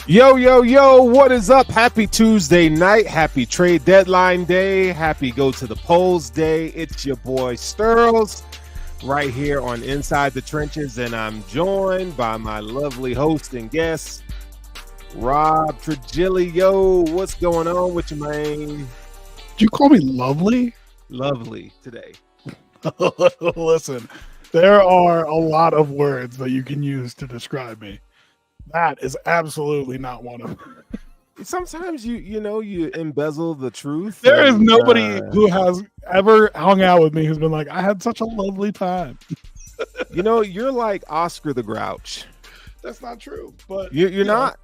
Yo, yo, yo, what is up? Happy Tuesday night. Happy trade deadline day. Happy go to the polls day. It's your boy Sterls right here on Inside the Trenches, and I'm joined by my lovely host and guest, Rob Trigilio. What's going on with you, man? Did you call me lovely? Lovely today. Listen, there are a lot of words that you can use to describe me. That is absolutely not one of them. Sometimes you embezzle the truth. There is nobody who has ever hung out with me who's been like, I had such a lovely time. You're like Oscar the Grouch. That's not true. But You're not?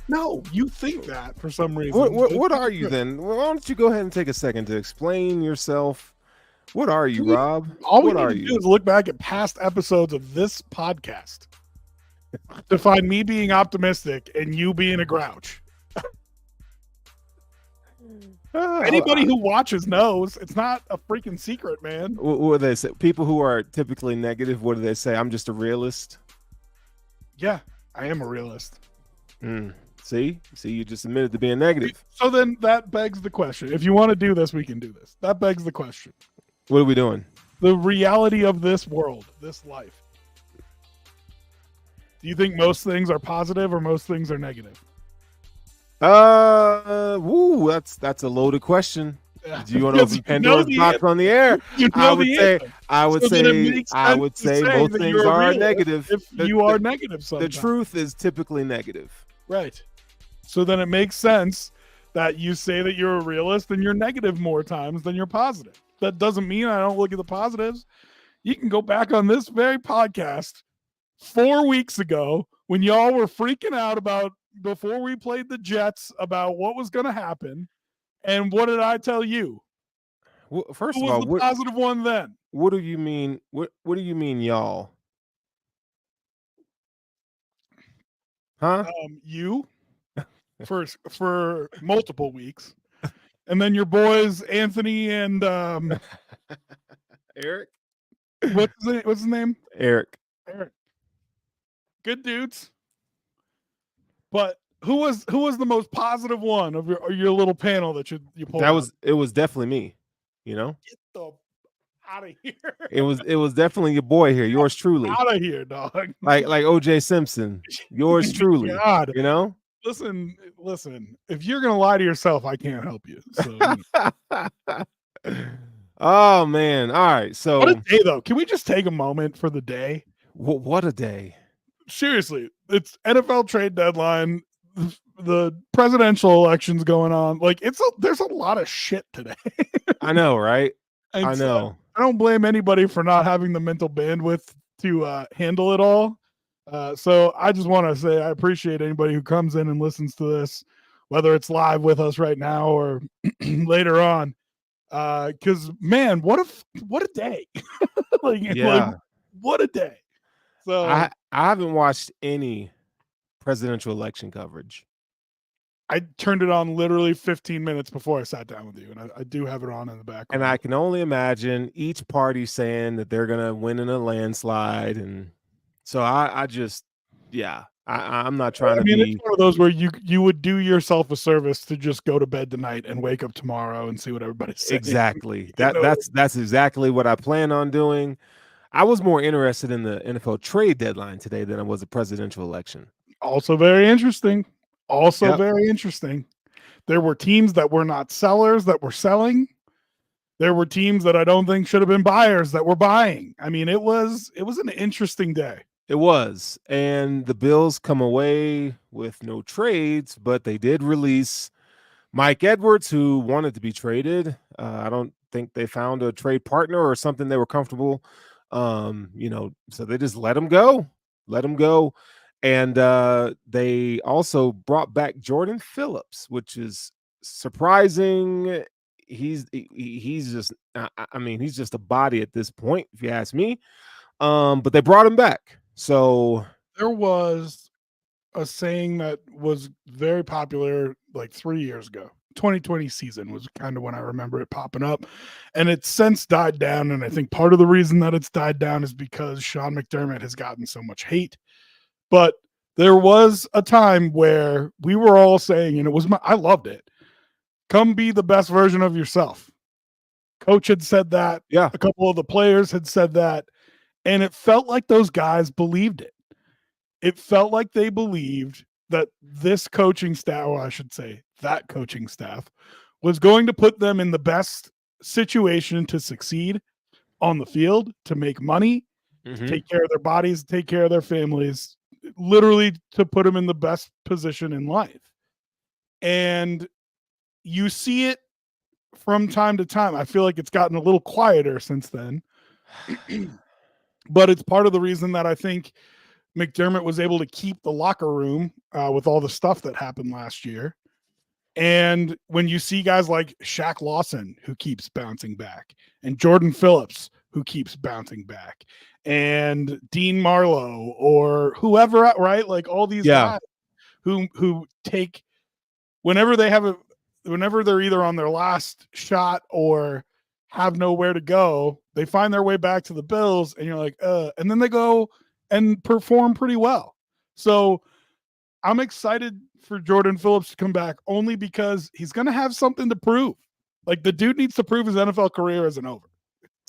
No, you think that for some reason. What are you then? Why don't you go ahead and take a second to explain yourself? What are you, Rob? All we need to do is look back at past episodes of this podcast to find me being optimistic and you being a grouch. Anybody who watches knows it's not a freaking secret, man. What do they say? People who are typically negative, what do they say? I'm just a realist. Yeah, I am a realist. See, you just admitted to being negative. So then that begs the question. If you want to do this, we can do this. That begs the question. What are we doing? The reality of this world, this life. Do you think most things are positive or most things are negative? That's a loaded question. Do you want to open Pandora's box on the air? I would say most things are negative. If you are negative sometimes. The truth is typically negative. Right. So then it makes sense that you say that you're a realist and you're negative more times than you're positive. That doesn't mean I don't look at the positives. You can go back on this very podcast 4 weeks ago when y'all were freaking out about before we played the Jets about what was going to happen. And what did I tell you? Well, first Who of all, was the positive one then? What do you mean? What do you mean, y'all? Huh? You for multiple weeks, and then your boys Anthony and Eric. What's his name? Eric. Good dudes. But who was the most positive one of your little panel that you pulled? It was definitely me. Get the out of here. It was definitely your boy here, yours truly. Out of here, dog. Like OJ Simpson, yours truly. God. Listen. If you're gonna lie to yourself, I can't help you. So. Oh man! All right. So what a day, though. Can we just take a moment for the day? What a day! Seriously, it's NFL trade deadline. The presidential election's going on. Like there's a lot of shit today. I know, right? I know. I don't blame anybody for not having the mental bandwidth to handle it all. So I just want to say I appreciate anybody who comes in and listens to this, whether it's live with us right now or later on. Because man, what a day! What a day! So I haven't watched any presidential election coverage. I turned it on literally 15 minutes before I sat down with you, and I do have it on in the background. And I can only imagine each party saying that they're gonna win in a landslide, and so I'm not trying to be. It's one of those where you would do yourself a service to just go to bed tonight and wake up tomorrow and see what everybody's saying. Exactly. That's exactly what I plan on doing. I was more interested in the NFL trade deadline today than I was the presidential election. Also very interesting. Very interesting. There were teams that were not sellers that were selling. There were teams that I don't think should have been buyers that were buying. I mean, it was an interesting day. It was. And the Bills come away with no trades, but they did release Mike Edwards, who wanted to be traded. I don't think they found a trade partner or something they were comfortable. So they just let him go. And they also brought back Jordan Phillips, which is surprising. He's just a body at this point, if you ask me. But they brought him back. So there was a saying that was very popular like 3 years ago. 2020 season was kind of when I remember it popping up, and it's since died down. And I think part of the reason that it's died down is because Sean McDermott has gotten so much hate. But There was a time where we were all saying, and it was I loved it. Come be the best version of yourself. Coach had said that. Yeah. A couple of the players had said that. And it felt like those guys believed it. It felt like they believed that this coaching staff, or I should say that coaching staff, was going to put them in the best situation to succeed on the field, to make money, to take care of their bodies, take care of their families, literally to put them in the best position in life. And you see it from time to time. I feel like it's gotten a little quieter since then. But it's part of the reason that I think McDermott was able to keep the locker room with all the stuff that happened last year. And when you see guys like Shaq Lawson, who keeps bouncing back, and Jordan Phillips, who keeps bouncing back, and Dean Marlowe or whoever, right? Like all these guys who take whenever they're either on their last shot or have nowhere to go, they find their way back to the Bills, and you're like, and then they go and perform pretty well. So I'm excited for Jordan Phillips to come back only because he's going to have something to prove. Like the dude needs to prove his NFL career isn't over.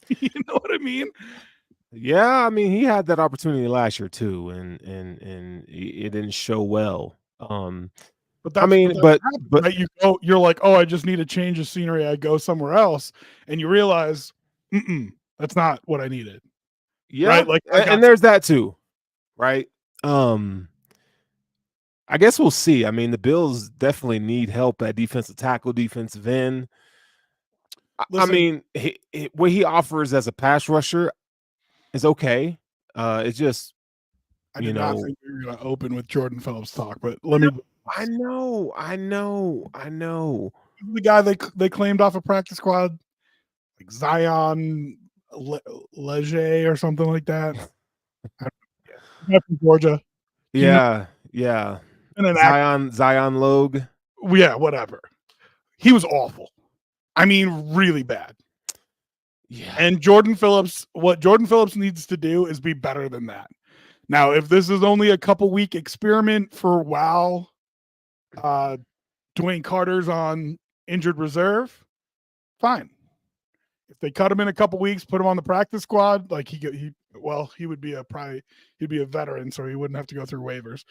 You know what I mean? Yeah, I mean, he had that opportunity last year too, and it didn't show well. But I that's mean, but right? You're like, oh, I just need a change of scenery. I go somewhere else, and you realize, that's not what I needed. yeah, Right? Like, and there's that too, right? I guess we'll see. I mean, the Bills definitely need help at defensive tackle, defensive end. I mean, what he offers as a pass rusher is okay. It's just, I did not think we were going to open with Jordan Phillips talk, but let me. I know. The guy they claimed off a practice squad, like Zion Leger or something like that. From Georgia. Yeah. Zion Logue. Yeah, whatever. He was awful. I mean, really bad. Yeah. And Jordan Phillips, what Jordan Phillips needs to do is be better than that. Now, if this is only a couple week experiment for while Dwayne Carter's on injured reserve, fine. If they cut him in a couple weeks, put him on the practice squad, like he would be he'd be a veteran, so he wouldn't have to go through waivers.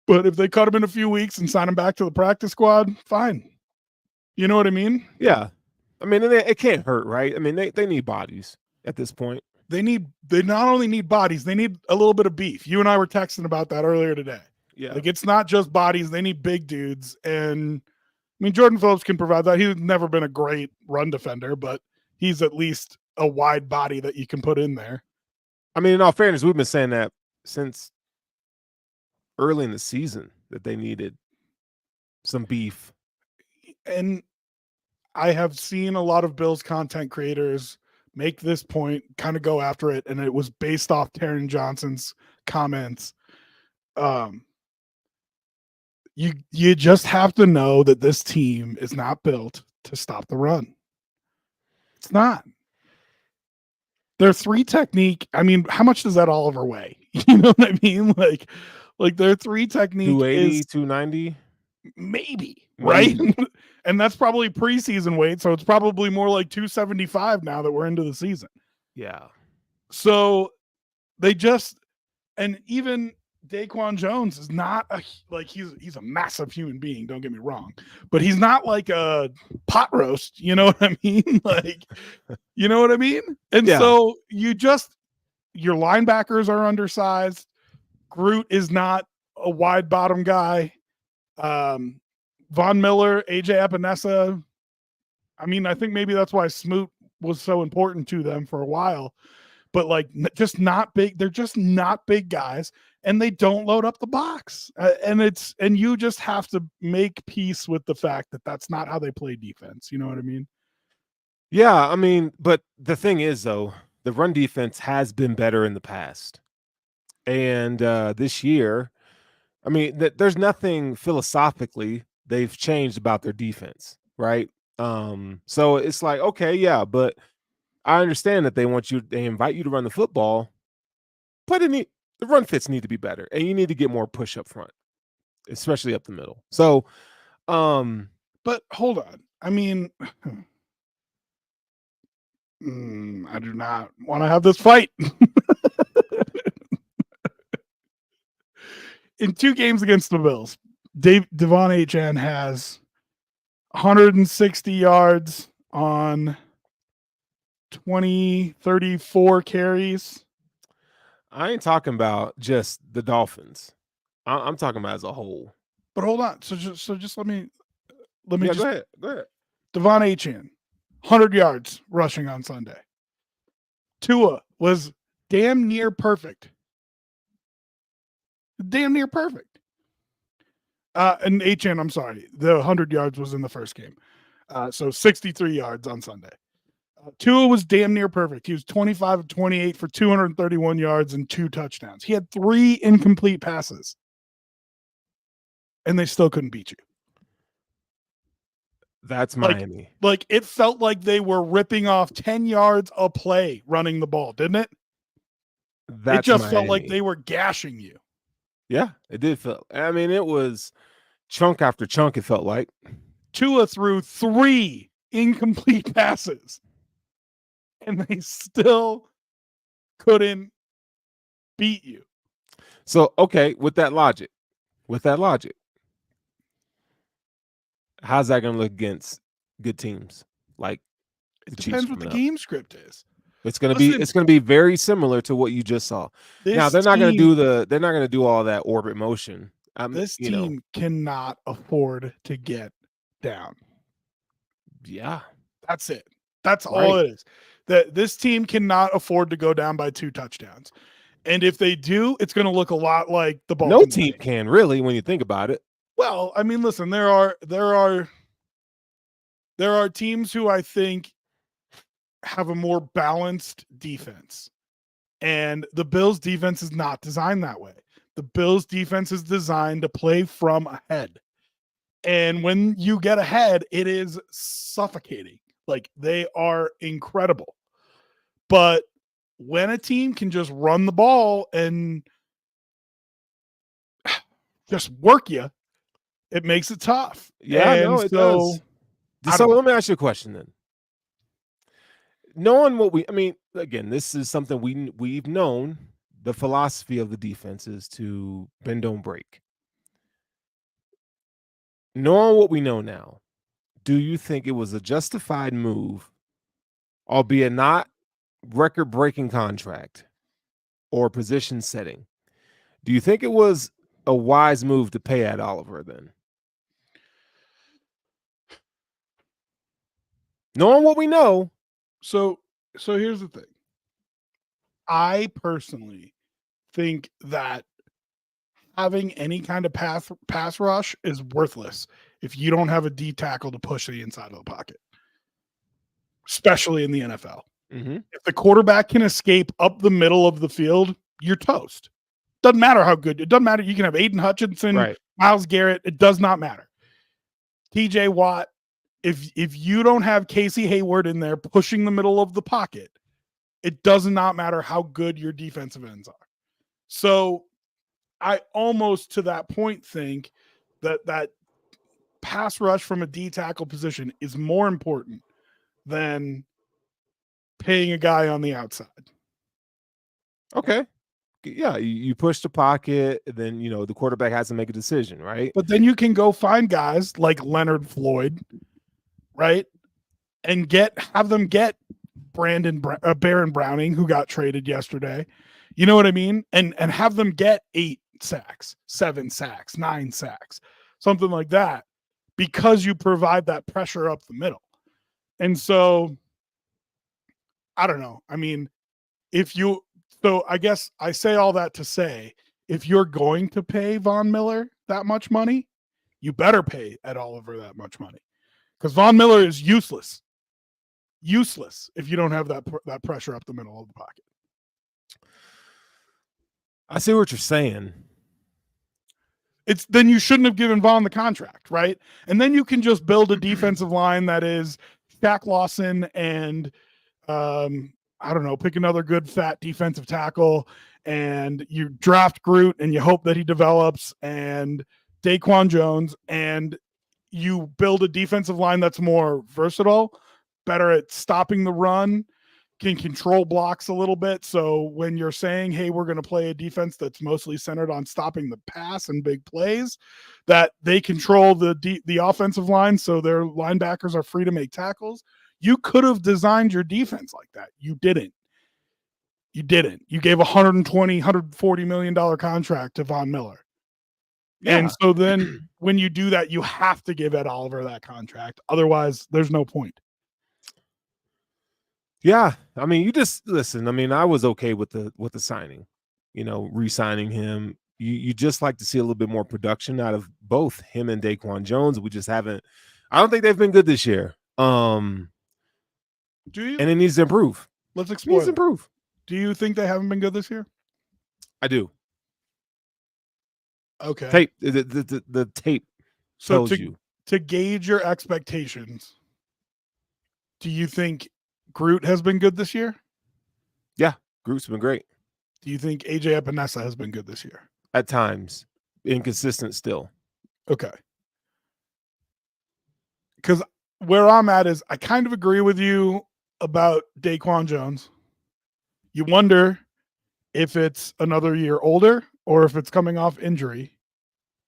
But if they cut him in a few weeks and sign him back to the practice squad, fine. You know what I mean? Yeah. I mean, it can't hurt, right? I mean, they need bodies at this point. They not only need bodies, they need a little bit of beef. You and I were texting about that earlier today. Yeah. Like it's not just bodies, they need big dudes. And I mean, Jordan Phillips can provide that. He's never been a great run defender, but he's at least a wide body that you can put in there. I mean, in all fairness, we've been saying that since early in the season that they needed some beef. And I have seen a lot of Bills content creators make this point, kind of go after it, and it was based off Taron Johnson's comments. You just have to know that this team is not built to stop the run. It's not. Their 3 technique, I mean, how much does that Oliver weigh? You know what I mean? Like their 3 technique 280, is 290? Maybe. Right? And that's probably preseason weight, so it's probably more like 275 now that we're into the season. Yeah. So they just, and even Daquan Jones is not he's a massive human being, don't get me wrong, but he's not like a pot roast, you know what I mean? Like, you know what I mean? And so your linebackers are undersized. Groot is not a wide bottom guy. Von Miller, AJ Epinesa. I mean, I think maybe that's why Smoot was so important to them for a while, but like just not big. They're just not big guys, and they don't load up the box. And you just have to make peace with the fact that that's not how they play defense. You know what I mean? Yeah, I mean, but the thing is, though, the run defense has been better in the past, and this year, I mean, there's nothing philosophically they've changed about their defense, right? So it's like, okay, yeah, but I understand that they invite you to run the football, put the run fits need to be better, and you need to get more push up front, especially up the middle. So, but hold on. I mean, I do not want to have this fight. In 2 games against the Bills, Devon Achane has 160 yards on 34 carries. I ain't talking about just the Dolphins. I'm talking about as a whole. But hold on. So just let me Yeah, just go ahead. Devon Achane, 100 yards rushing on Sunday. Tua was damn near perfect. Damn near perfect. And Achane, I'm sorry, the 100 yards was in the first game. So 63 yards on Sunday. Tua was damn near perfect. He was 25 of 28 for 231 yards and 2 touchdowns. He had 3 incomplete passes. And they still couldn't beat you. That's Miami. Like it felt like they were ripping off 10 yards a play running the ball, didn't it? That's it just Miami. felt like they were gashing you. Yeah, it did feel. I mean, it was chunk after chunk, it felt like. Tua threw 3 incomplete passes. And they still couldn't beat you. So, okay, with that logic, how's that going to look against good teams? Like it depends what the game script is. It's going to be very similar to what you just saw. Now they're not going to do all that orbit motion. This team cannot afford to get down. Yeah, that's it. That's all it is. That this team cannot afford to go down by 2 touchdowns. And if they do, it's going to look a lot like the Baltimore. No team can really, when you think about it. Well, I mean, listen, there are teams who I think have a more balanced defense. And the Bills defense is not designed that way. The Bills defense is designed to play from ahead. And when you get ahead, it is suffocating. Like, they are incredible. But when a team can just run the ball and just work you, it makes it tough. Yeah, no, it does. So let me ask you a question then. Knowing what again, this is something we've known. The philosophy of the defense is to bend, don't break. Knowing what we know now, do you think it was a justified move, albeit not record-breaking contract or position setting? Do you think it was a wise move to pay Ed Oliver then? Knowing what we know. So here's the thing. I personally think that having any kind of pass rush is worthless if you don't have a D tackle to push the inside of the pocket, especially in the NFL. Mm-hmm. If the quarterback can escape up the middle of the field, you're toast. Doesn't matter how good. It doesn't matter. You can have Aiden Hutchinson, right. Myles Garrett. It does not matter. TJ Watt. If you don't have Casey Hayward in there pushing the middle of the pocket, it does not matter how good your defensive ends are. So I almost to that point think that pass rush from a D tackle position is more important than paying a guy on the outside. Okay. Yeah, you push the pocket, then the quarterback has to make a decision, right? But then you can go find guys like Leonard Floyd, right? And have them get Baron Browning, who got traded yesterday. You know what I mean? And have them get 8 sacks, 7 sacks, 9 sacks, something like that, because you provide that pressure up the middle. And so I don't know. I mean, so I guess I say all that to say, if you're going to pay Von Miller that much money, you better pay Ed Oliver that much money, because Von Miller is useless if you don't have that pressure up the middle of the pocket. I see what you're saying. Then you shouldn't have given Von the contract, right? And then you can just build a defensive line that is Shaq Lawson and I don't know, pick another good fat defensive tackle, and you draft Groot and you hope that he develops, and Daquan Jones, and you build a defensive line that's more versatile, better at stopping the run, can control blocks a little bit. So when you're saying, hey, we're going to play a defense that's mostly centered on stopping the pass and big plays, that they control the offensive line so their linebackers are free to make tackles. You could have designed your defense like that. You didn't. You didn't. You gave $120, $140 million contract to Von Miller. Yeah. And so then when you do that, you have to give Ed Oliver that contract. Otherwise, there's no point. Yeah. I mean, you just listen. I mean, I was okay with the signing, re-signing him. You just like to see a little bit more production out of both him and Daquan Jones. We just haven't. I don't think they've been good this year. Do you? And it needs to improve. Let's explore. It needs to improve. Do you think they haven't been good this year? I do. Okay. Tape. The tape tells you. To gauge your expectations, do you think Groot has been good this year? Yeah, Groot's been great. Do you think AJ Epinesa has been good this year? At times. Inconsistent still. Okay. Because where I'm at is I kind of agree with you about Daquan Jones. You wonder if it's another year older or if it's coming off injury.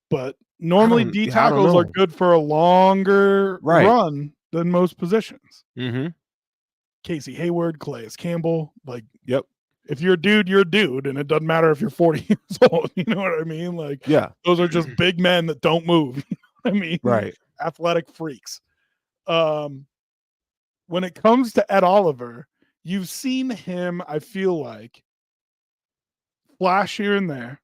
But normally D tackles are good for a longer run than most positions. Mm-hmm. Casey Hayward, Calais Campbell, yep. If you're a dude, you're a dude, and it doesn't matter if you're 40 years old. You know what I mean? Those are just big men that don't move. You know what I mean? Right. Athletic freaks. When it comes to Ed Oliver, you've seen him, I feel like, flash here and there.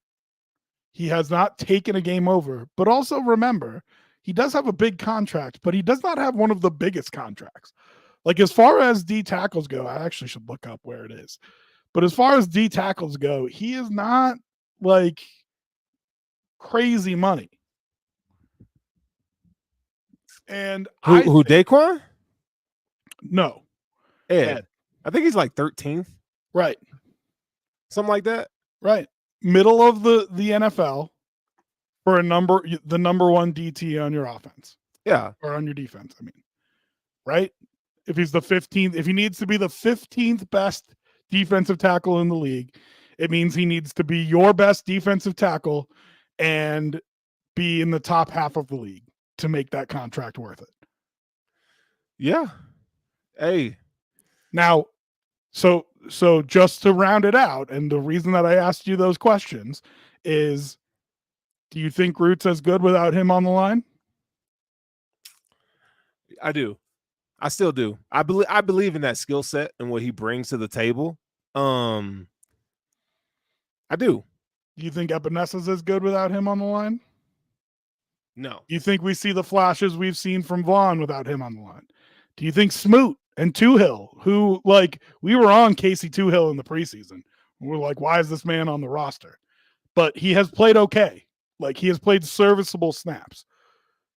He has not taken a game over, but also remember, he does have a big contract, but he does not have one of the biggest contracts. As far as D tackles go, I actually should look up where it is. But as far as D tackles go, he is not crazy money. And who Daquan? No. Ed. I think he's 13th. Right. Something like that. Right. Middle of the NFL for the number one DT on your offense. Yeah. Or on your defense, I mean. Right? If he's the 15th, if he needs to be the 15th best defensive tackle in the league, it means he needs to be your best defensive tackle and be in the top half of the league to make that contract worth it. Yeah. Hey. Now, so just to round it out, and the reason that I asked you those questions is, do you think Groot's as good without him on the line? I do. I still do. I believe in that skill set and what he brings to the table. I do. Do you think Epinesa's as good without him on the line? No. Do you think we see the flashes we've seen from Vaughn without him on the line? Do you think Smoot and Toohill, who we were on Casey Toohill in the preseason, we're like, why is this man on the roster? But he has played okay. He has played serviceable snaps.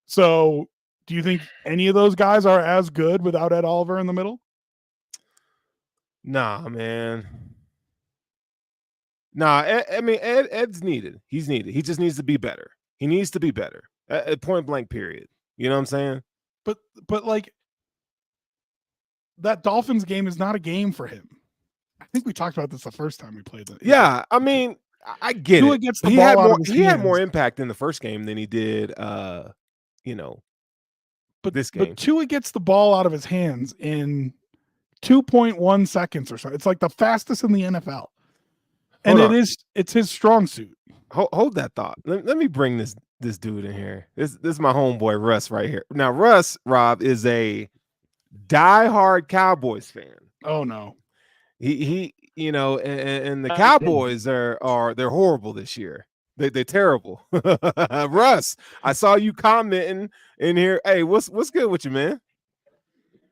So do you think any of those guys are as good without Ed Oliver in the middle? Nah, man. Nah, Ed's needed. He's needed. He just needs to be better. He needs to be better. At point blank, period. You know what I'm saying? But that Dolphins game is not a game for him. I think we talked about this the first time we played that. Yeah, I mean, I get it. Gets the ball out of his hands. He had more impact in the first game than he did but this game. But Tua gets the ball out of his hands in 2.1 seconds or so. It's the fastest in the NFL. And it's his strong suit. Hold that thought. Let me bring this dude in here. This is my homeboy Russ right here. Now Russ, Rob, is a diehard Cowboys fan. Oh no. He and the Cowboys they're horrible this year. They're terrible. Russ, I saw you commenting in here. Hey, what's good with you, man?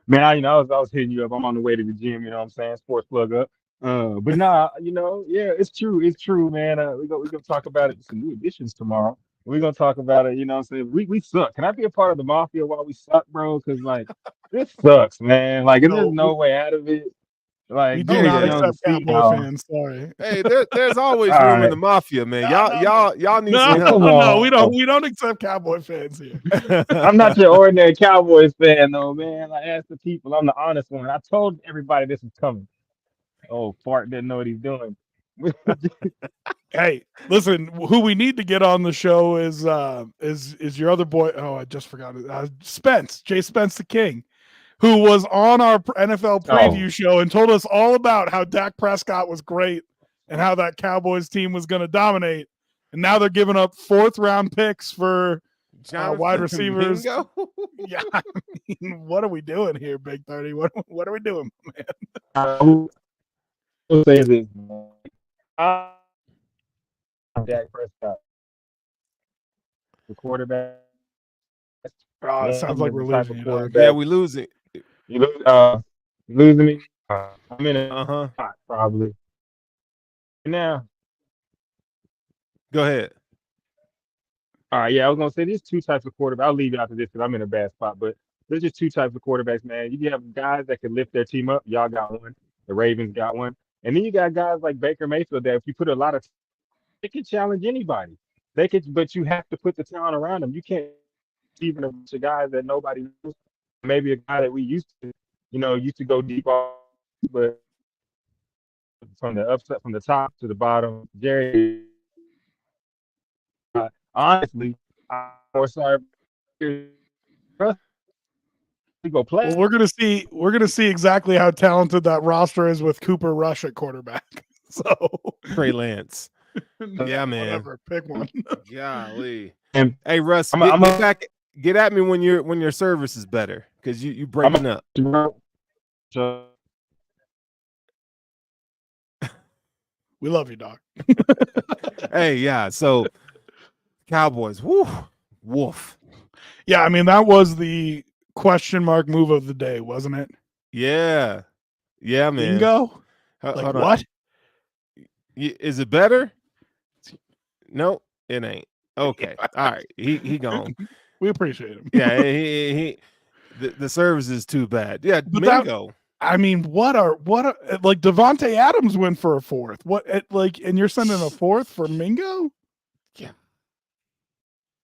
Man, I was hitting you up. I'm on the way to the gym, you know what I'm saying? Sports plug up. But nah, yeah, it's true. It's true, man. We're gonna talk about it. Some new additions tomorrow. We're gonna talk about it, you know what I'm saying? We suck. Can I be a part of the mafia while we suck, bro? Because this sucks, man. There's no way out of it. We Like do Jerry not Jones accept is see Cowboy now. fans. Sorry. Hey, there's always All room in right. the mafia, man. No, Y'all need no, some Man, help. come no. We on. don't accept Cowboy fans here. I'm not your ordinary Cowboys fan, though, man. I asked the people. I'm the honest one. I told everybody this was coming. Oh, Fart didn't know what he's doing. Hey, listen. Who we need to get on the show is your other boy. Oh, I just forgot it. Jay Spence the King, who was on our NFL preview Oh, show and told us all about how Dak Prescott was great and how that Cowboys team was going to dominate. And now they're giving up 4th-round picks for wide Jonathan receivers. Mingo? Yeah, I mean, what are we doing here, Big 30? What are we doing, man? I will say this. Man. Dak Prescott, the quarterback. Oh, it sounds One like of we're the type losing of you, dog. Yeah, quarterback. we losing. You losing me. I'm in a Uh-huh. spot probably now. Go ahead. All right, yeah, I was gonna say there's two types of quarterbacks. I'll leave you after this because I'm in a bad spot. But there's just two types of quarterbacks, man. You have guys that can lift their team up. Y'all got one. The Ravens got one, and then you got guys like Baker Mayfield that if you put a lot of, they can challenge anybody. They could, but you have to put the talent around them. You can't even a bunch of guys that nobody knows. Maybe a guy that we used to go deep off, but from the upset, from the top to the bottom, Jerry. Honestly, I'm more sorry. We go play. Well, we're gonna see exactly how talented that roster is with Cooper Rush at quarterback. So Trey Lance. Yeah, man. whatever, pick one. Golly. And Hey, Russ, I'm get a, back. Get at me when your service is better, because you breaking up. so We love you, Doc. Hey, yeah. So Cowboys, woof. Yeah, I mean that was the question mark move of the day, wasn't it? Yeah, yeah, man. Bingo. Like Hold what? on. Is it better? No, it ain't. Okay, all right. He gone. We appreciate him. Yeah, the service is too bad. Yeah, But Mingo. I mean, what are like Devontae Adams went for a 4th? What and you're sending a 4th for Mingo? Yeah,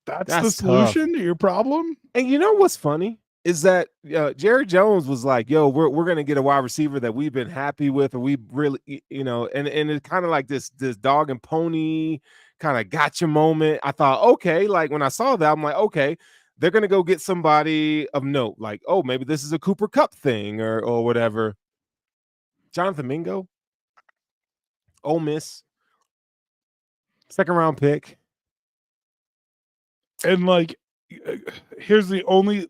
That's the that's solution tough. to your problem? And you know what's funny is that Jerry Jones was like, "Yo, we're gonna get a wide receiver that we've been happy with, or we really, and it's kind of like this dog and pony kind of gotcha moment." I thought, okay, like when I saw that, I'm like, okay, they're gonna go get somebody of note, like, oh, maybe this is a Cooper Cup thing or whatever. Jonathan Mingo, Ole Miss, 2nd-round pick. And like, here's the only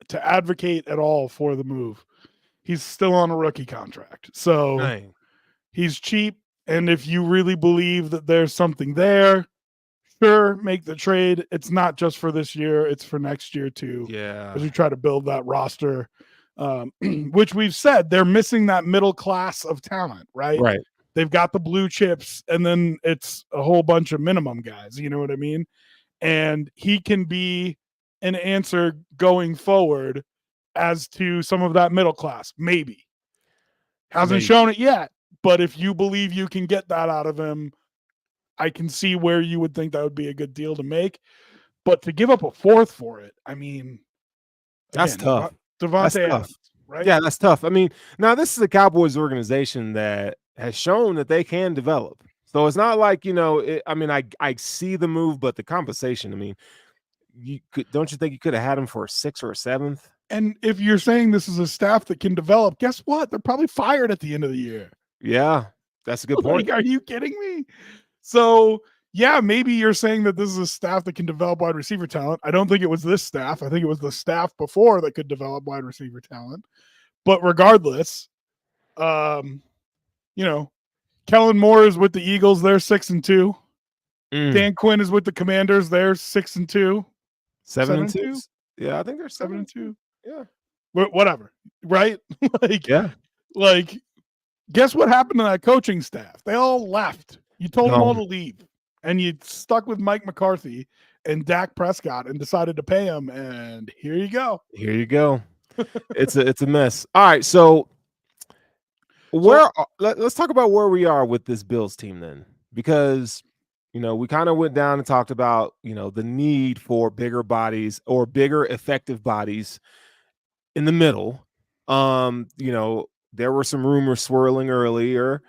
to advocate at all for the move. He's still on a rookie contract, so Dang. he's cheap. And if you really believe that there's something there, sure, make the trade. It's not just for this year; it's for next year too. Yeah. As we try to build that roster, which we've said they're missing that middle class of talent, right? Right. They've got the blue chips, and then it's a whole bunch of minimum guys. You know what I mean? And he can be an answer going forward as to some of that middle class. Maybe hasn't shown it yet, but if you believe you can get that out of him, I can see where you would think that would be a good deal to make. But to give up a 4th for it, I mean, That's tough. Devontae That's tough. Adams, right? Yeah, that's tough. I mean, now this is a Cowboys organization that has shown that they can develop. So it's not like, I see the move, but the compensation, I mean, don't you think you could have had him for a 6th or a 7th? And if you're saying this is a staff that can develop, guess what? They're probably fired at the end of the year. Yeah, that's a good point. Like, are you kidding me? So yeah, maybe you're saying that this is a staff that can develop wide receiver talent. I don't think it was this staff. I think it was the staff before that could develop wide receiver talent. But regardless, Kellen Moore is with the Eagles. They're 6-2. Dan Quinn is with the Commanders. They're 6-2. 7-2. Yeah, I think they're 7-2. Yeah. Whatever. Right? Yeah. Like, guess what happened to that coaching staff? They all left. You told them all to leave. And you stuck with Mike McCarthy and Dak Prescott and decided to pay him. And here you go. Here you go. It's a mess. All right, so Let's talk about where we are with this Bills team then, because we kind of went down and talked about the need for bigger bodies or bigger effective bodies in the middle. There were some rumors swirling earlier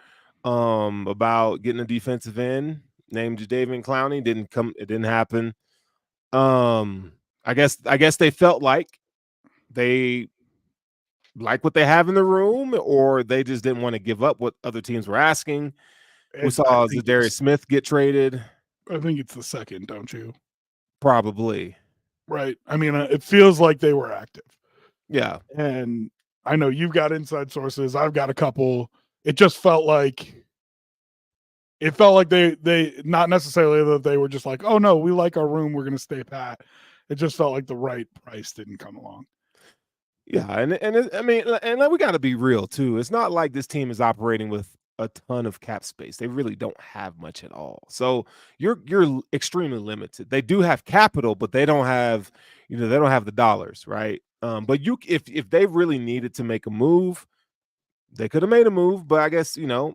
about getting a defensive end named Jadeveon Clowney. It didn't happen. I guess they felt like they like what they have in the room, or they just didn't want to give up what other teams were asking. We saw Zadarius Smith get traded. I think it's the second, don't you? Probably. Right. I mean, it feels like they were active. Yeah. And I know you've got inside sources. I've got a couple. It just felt like they not necessarily that they were just like, oh no, we like our room, we're going to stay pat. It just felt like the right price didn't come along. Yeah, and we got to be real too. It's not like this team is operating with a ton of cap space. They really don't have much at all. So you're extremely limited. They do have capital, but they don't have the dollars, right? But if they really needed to make a move, they could have made a move. But I guess they're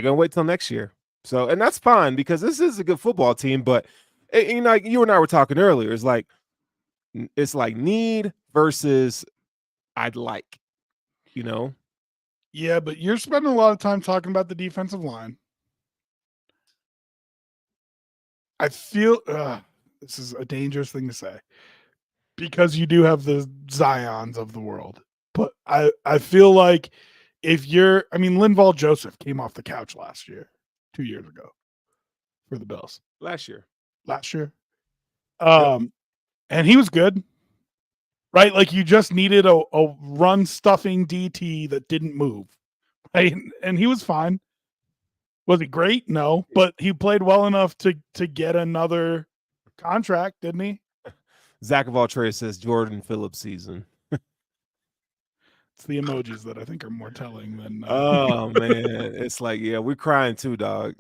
gonna wait till next year. So, and that's fine because this is a good football team. But like you and I were talking earlier, it's like need versus I'd like, Yeah, but you're spending a lot of time talking about the defensive line. I feel this is a dangerous thing to say because you do have the Zions of the world. But I feel like Linval Joseph came off the couch 2 years ago for the Bills. Last year. And he was good. Right? Like you just needed a run stuffing DT that didn't move. Right? And he was fine. Was he great? No, but he played well enough to get another contract, didn't he? Zach of all trades says Jordan Phillips season. It's the emojis that I think are more telling than. Oh man, it's like we're crying too, dog.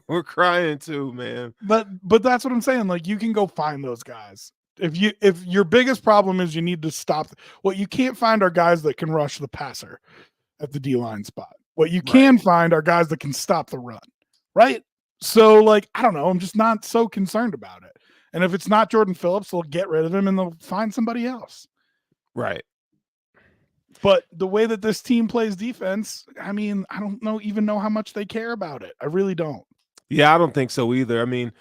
We're crying too, man. But that's what I'm saying. Like you can go find those guys. If your biggest problem is you need to stop, what you can't find are guys that can rush the passer at the D-line spot. What you can find are guys that can stop the run, right? So, like, I don't know. I'm just not so concerned about it. And if it's not Jordan Phillips, they'll get rid of him and they'll find somebody else. Right. But the way that this team plays defense, I don't even know how much they care about it. I really don't. Yeah, I don't think so either. I mean,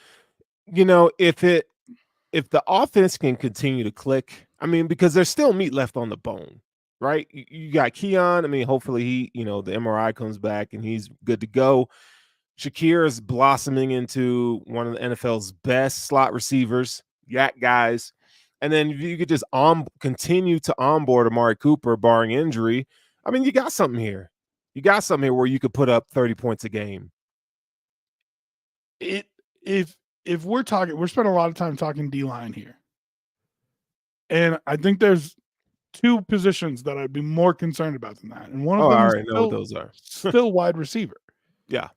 if the offense can continue to click, because there's still meat left on the bone, right? You got Keon. Hopefully he, the MRI comes back and he's good to go. Shakir is blossoming into one of the NFL's best slot receivers, yak guys. And then if you could just continue to onboard Amari Cooper, barring injury, you got something here. You got something here where you could put up 30 points a game. If we're spending a lot of time talking D-line here. And I think there's two positions that I'd be more concerned about than that. And one of them I already know what those are. Still wide receiver. Yeah.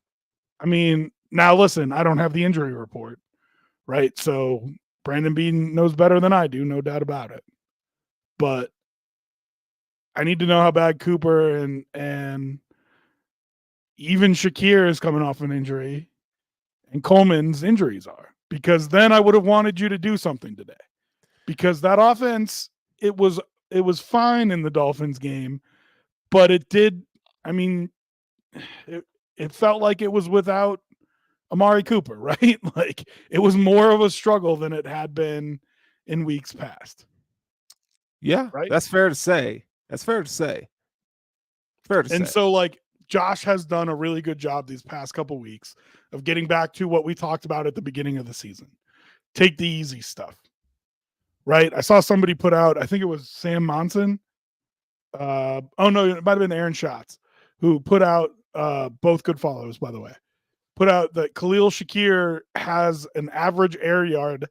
Now listen, I don't have the injury report, right? So Brandon Bean knows better than I do, no doubt about it. But I need to know how bad Cooper and even Shakir is coming off an injury and Coleman's injuries are, because then I would have wanted you to do something today. Because that offense, it was fine in the Dolphins game, but it felt like it was without Amari Cooper, right? Like it was more of a struggle than it had been in weeks past. Yeah, right. That's fair to say. And so like Josh has done a really good job these past couple weeks of getting back to what we talked about at the beginning of the season. Take the easy stuff. Right. I saw somebody put out, I think it was Sam Monson. Oh no, it might have been Aaron Schatz who put out both good follows, by the way. Put out that Khalil Shakir has an average air yard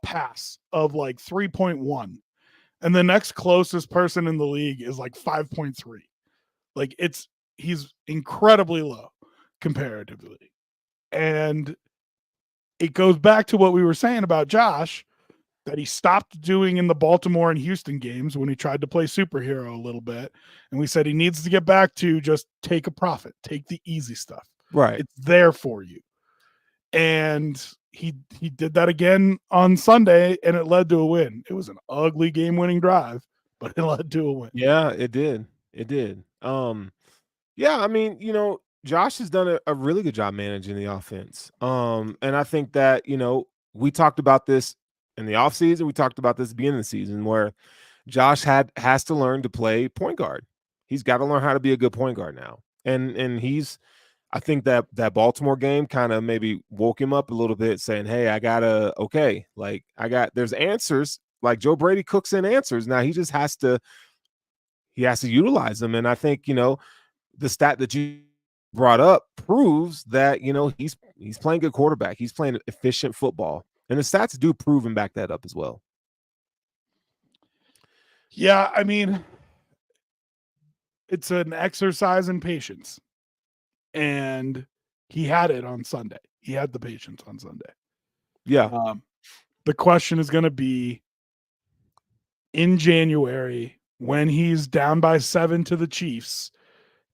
pass of like 3.1. And the next closest person in the league is like 5.3. Like he's incredibly low comparatively. And it goes back to what we were saying about Josh. that he stopped doing in the Baltimore and Houston games when he tried to play superhero a little bit. And we said he needs to get back to just take a profit, take the easy stuff. Right. It's there for you. And he did that again on Sunday, and it led to a win. It was an ugly game-winning drive, but it led to a win. Yeah, it did. It did. Yeah, I mean, Josh has done a really good job managing the offense. And I think that, we talked about this in the offseason. We talked about this at the beginning of the season where Josh has to learn to play point guard. He's got to learn how to be a good point guard now. And I think that Baltimore game kind of maybe woke him up a little bit, saying, hey, there's answers. Like Joe Brady cooks in answers. Now he just has to utilize them. And I think, the stat that you brought up proves that, he's playing good quarterback. He's playing efficient football. And the stats do prove and back that up as well. Yeah, I mean, it's an exercise in patience. And he had it on Sunday. He had the patience on Sunday. Yeah. The question is going to be in January when he's down by 7 to the Chiefs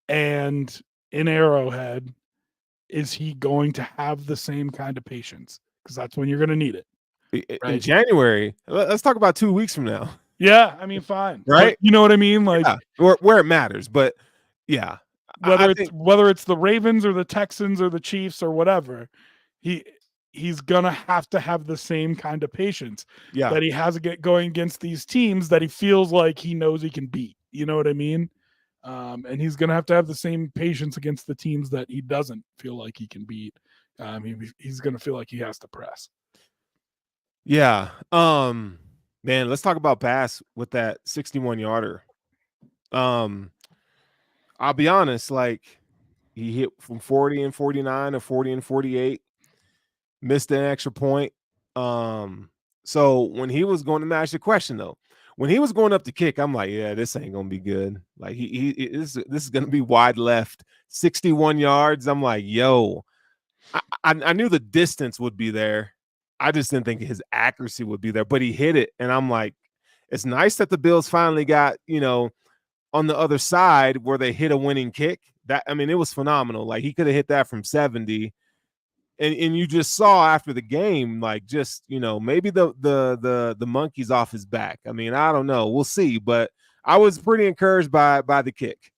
and in Arrowhead, is he going to have the same kind of patience? Because that's when you're going to need it. In January, let's talk about 2 weeks from now. Yeah, I mean, fine. Right? But you know what I mean? Like, yeah. Where it matters. But, yeah. Whether it's the Ravens or the Texans or the Chiefs or whatever, he's gonna have to have the same kind of patience that he has going against these teams that he feels like he knows he can beat. You know what I mean? And he's gonna have to have the same patience against the teams that he doesn't feel like he can beat. He's gonna feel like he has to press. Yeah. Man, let's talk about pass with that 61-yarder. I'll be honest, like he hit from 40 and 49 or 40 and 48, missed an extra point. So when he was going to ask the question though, when he was going up to kick, I'm like, yeah, this ain't gonna be good. Like this is gonna be wide left, 61 yards. I'm like, yo, I knew the distance would be there. I just didn't think his accuracy would be there, but he hit it, and I'm like, it's nice that the Bills finally got, on the other side where they hit a winning kick. It was phenomenal. Like he could have hit that from 70. And you just saw after the game, like just, maybe the monkey's off his back. I mean, I don't know. We'll see. But I was pretty encouraged by the kick.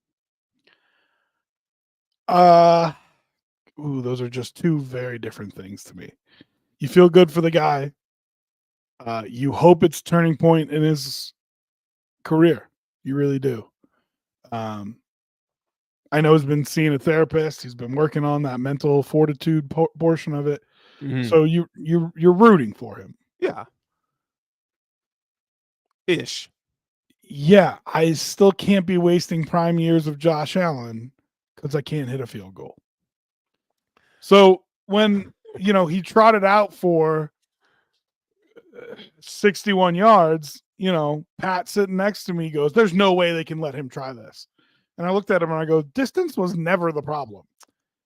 Those are just two very different things to me. You feel good for the guy. You hope it's a turning point in his career. You really do. I know he's been seeing a therapist. He's been working on that mental fortitude portion of it. Mm-hmm. So you're rooting for him. Yeah. Ish. Yeah. I still can't be wasting prime years of Josh Allen because I can't hit a field goal. So when, he trotted out for 61 yards, Pat sitting next to me goes, there's no way they can let him try this. And I looked at him and I go, distance was never the problem.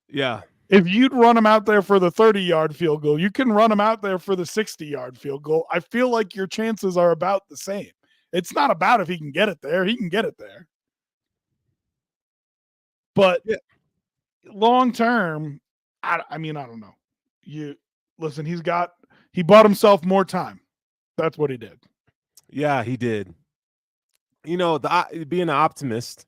Yeah. If you'd run him out there for the 30-yard field goal, you can run him out there for the 60-yard field goal. I feel like your chances are about the same. It's not about if he can get it there. He can get it there. But long term, I don't know. Listen, he bought himself more time. That's what he did. Yeah, he did. Being an optimist,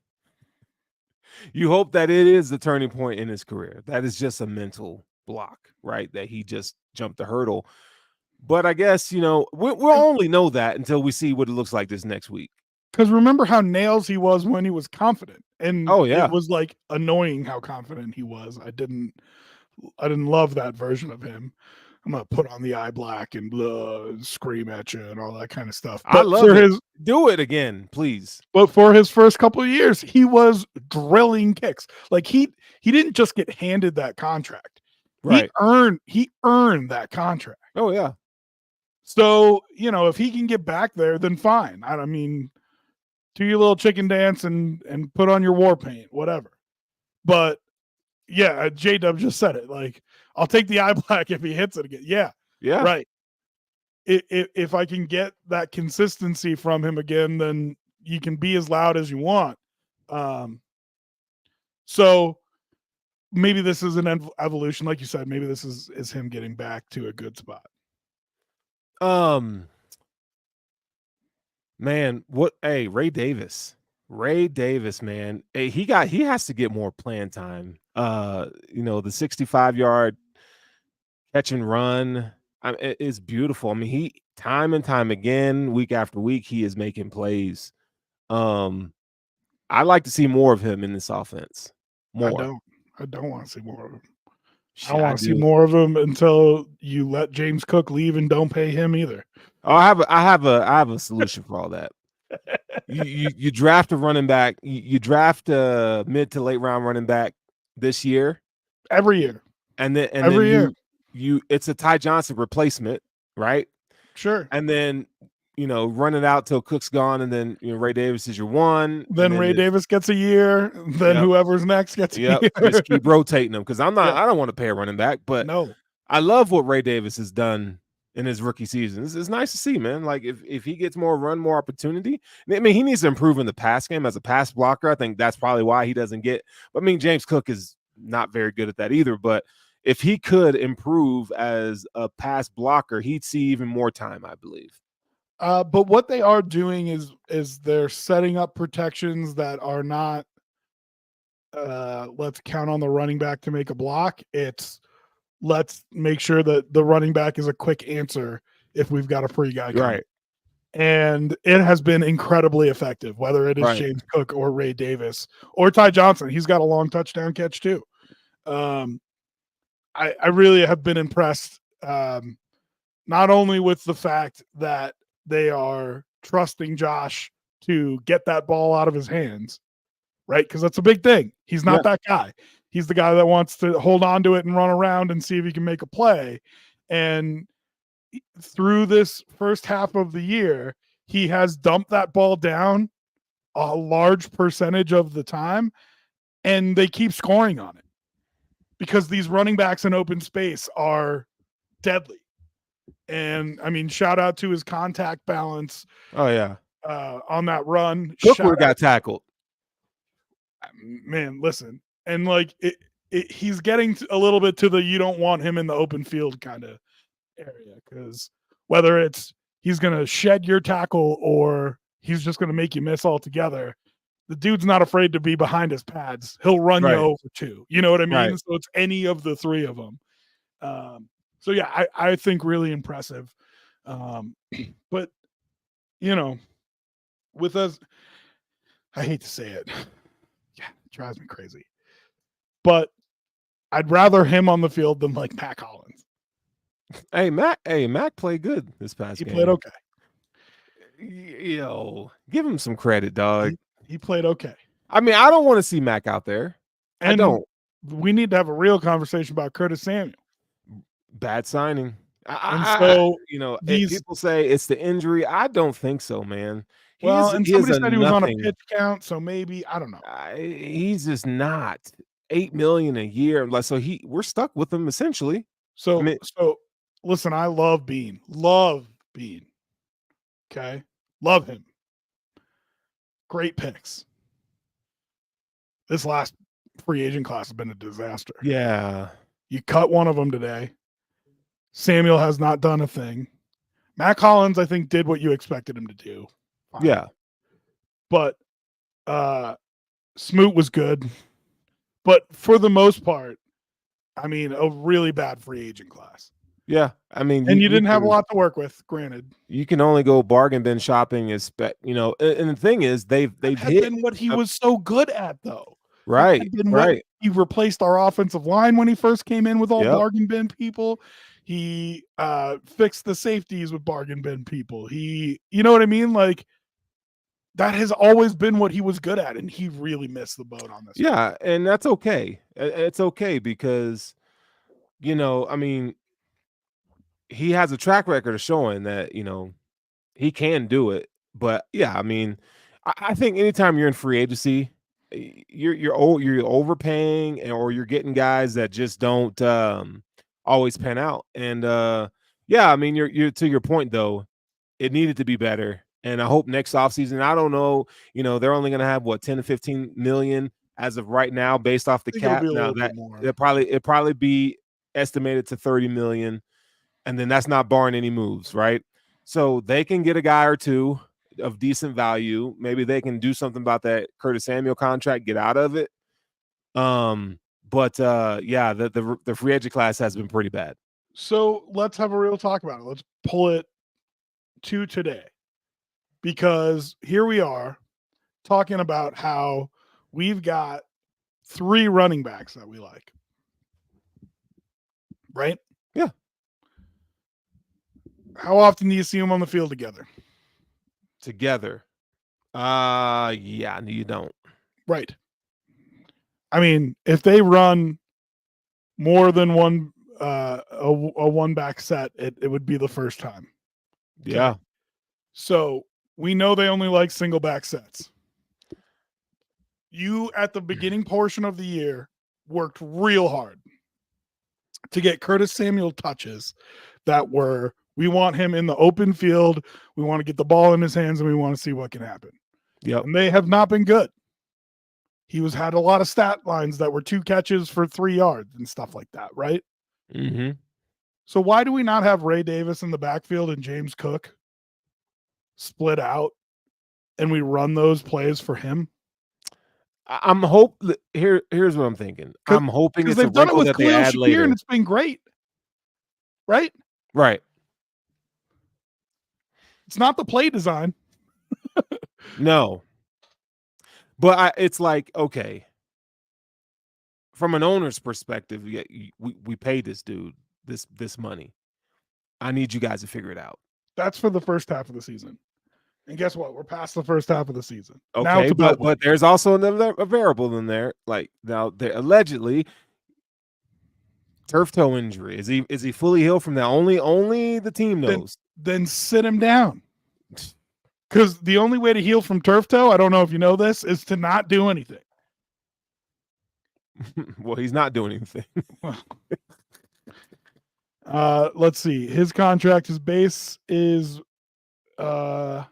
you hope that it is the turning point in his career. That is just a mental block, right? That he just jumped the hurdle. But I guess, we'll only know that until we see what it looks like this next week. Because remember how nails he was when he was confident. And it was like annoying how confident he was. I didn't love that version of him. I'm going to put on the eye black and scream at you and all that kind of stuff. But I love it. Do it again, please. But for his first couple of years, he was drilling kicks. Like he didn't just get handed that contract. Right. He earned that contract. Oh, yeah. So, if he can get back there, then fine. I mean, do your little chicken dance and put on your war paint, whatever. But yeah, J-Dub just said it. Like, I'll take the eye black if he hits it again. Yeah. Yeah. Right. if I can get that consistency from him again, then you can be as loud as you want. So maybe this is an evolution, like you said. Maybe this is him getting back to a good spot. Man, Ray Davis. Ray Davis, man. Hey, he has to get more playing time. The 65-yard catch and run. It's beautiful. I mean, he time and time again, week after week, he is making plays. I'd like to see more of him in this offense. More. I don't want to see more of him. Shit, I don't want to see more of him until you let James Cook leave and don't pay him either. Oh, I have a solution for all that. You draft a running back. You draft a mid to late round running back this year, every year, and then every year it's a Ty Johnson replacement, right? Sure. And then run it out till Cook's gone, and then Ray Davis is your one. Then Ray Davis gets a year. Then whoever's next gets a year. Just keep rotating them because I don't want to pay a running back, but no, I love what Ray Davis has done in his rookie season. It's nice to see, man. Like if he gets more opportunity, I mean, he needs to improve in the pass game as a pass blocker. I think that's probably why he doesn't get. But I mean, James Cook is not very good at that either. But if he could improve as a pass blocker, he'd see even more time, I believe. But what they are doing is they're setting up protections that are not let's count on the running back to make a block. It's let's make sure that the running back is a quick answer if we've got a free guy coming. Right. And it has been incredibly effective, whether it is James Cook or Ray Davis or Ty Johnson. He's got a long touchdown catch too. I really have been impressed, not only with the fact that they are trusting Josh to get that ball out of his hands, right? Because that's a big thing. He's not that guy. He's the guy that wants to hold on to it and run around and see if he can make a play. And through this first half of the year, he has dumped that ball down a large percentage of the time, and they keep scoring on it because these running backs in open space are deadly. And I mean, shout out to his contact balance. Oh yeah, on that run, Cook got tackled. Man, listen, and like he's getting a little bit to the you don't want him in the open field kind of area, because whether it's he's going to shed your tackle or he's just going to make you miss altogether, the dude's not afraid to be behind his pads. He'll run you over too. You know what I mean? Right. So it's any of the three of them. So yeah, I think really impressive. But with us, I hate to say it. Yeah, it drives me crazy. But I'd rather him on the field than like Mac Hollins. Mac played good this past game. He played okay. Give him some credit, dog. He played okay. I mean, I don't want to see Mac out there. And I don't. We need to have a real conversation about Curtis Samuel. Bad signing. People say it's the injury. I don't think so, man. Somebody said he was on a pitch count, so maybe I don't know. He's just not $8 million a year. So we're stuck with him essentially. So listen, I love Bean. Okay, love him. Great picks. This last free agent class has been a disaster. Yeah, you cut one of them today. Samuel has not done a thing. Mac Hollins, I think, did what you expected him to do. Fine. Yeah. But Smoot was good. But for the most part, I mean, a really bad free agent class. Yeah. I mean, and you didn't have a lot to work with, granted. You can only go bargain bin shopping, and the thing is, they've been what he was so good at, though. Right. He replaced our offensive line when he first came in with all bargain bin people. He fixed the safeties with bargain bin people. You know what I mean? Like, that has always been what he was good at, and he really missed the boat on this. Yeah, and that's okay. It's okay because, I mean, he has a track record of showing that, he can do it. But yeah, I mean, I think anytime you're in free agency, you're overpaying, or you're getting guys that just don't always pan out. And Yeah, I mean, you're to your point though. It needed to be better, and I hope next offseason. I don't know. They're only going to have what 10 to 15 million as of right now, based off I the think it'll cap. be a Now little that bit more. it probably be estimated to 30 million, and then that's not barring any moves, right? So they can get a guy or two of decent value. Maybe they can do something about that Curtis Samuel contract, get out of it. But yeah, the free agent class has been pretty bad. So let's have a real talk about it. Let's pull it to today, because here we are talking about how we've got 3 running backs that we like, right? Yeah. How often do you see them on the field together? Together. Yeah, no, you don't. Right. I mean, if they run more than one a one back set, it would be the first time. Okay? Yeah. So we know they only like single back sets. You at the beginning portion of the year worked real hard to get Curtis Samuel touches that were, we want him in the open field, we want to get the ball in his hands, and we want to see what can happen. Yep. And they have not been good. He had a lot of stat lines that were 2 catches for 3 yards and stuff like that, right? Mm-hmm. So why do we not have Ray Davis in the backfield and James Cook split out, and we run those plays for him? Here's what I'm thinking. I'm hoping Because it's a they've done it wrinkle with that they Khalil add Shakir, later. and it's been great, right? Right. It's not the play design. No. But it's like, okay, from an owner's perspective, we paid this dude this money. I need you guys to figure it out. That's for the first half of the season. And guess what? We're past the first half of the season. Okay, now it's about but there's also a variable in there. Like now, they're allegedly turf toe injury. Is he fully healed from that? Only the team knows. Then sit him down. Because the only way to heal from turf toe, I don't know if you know this, is to not do anything. Well, he's not doing anything. Let's see. His contract, his base is hold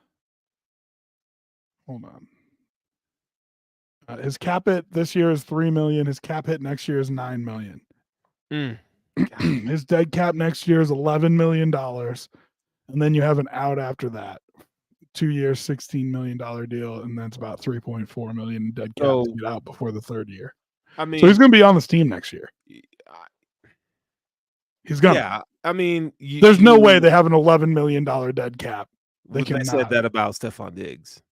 on. His cap hit this year is $3 million. His cap hit next year is $9 million. His dead cap next year is $11 million. And then you have an out after that. 2 years, $16 million deal, and that's about $3.4 million dead cap to get out before the 3rd year. I mean, so he's going to be on this team next year. He's gonna. Yeah, I mean, there's no way they have an $11 million dead cap. They said that about Stephon Diggs.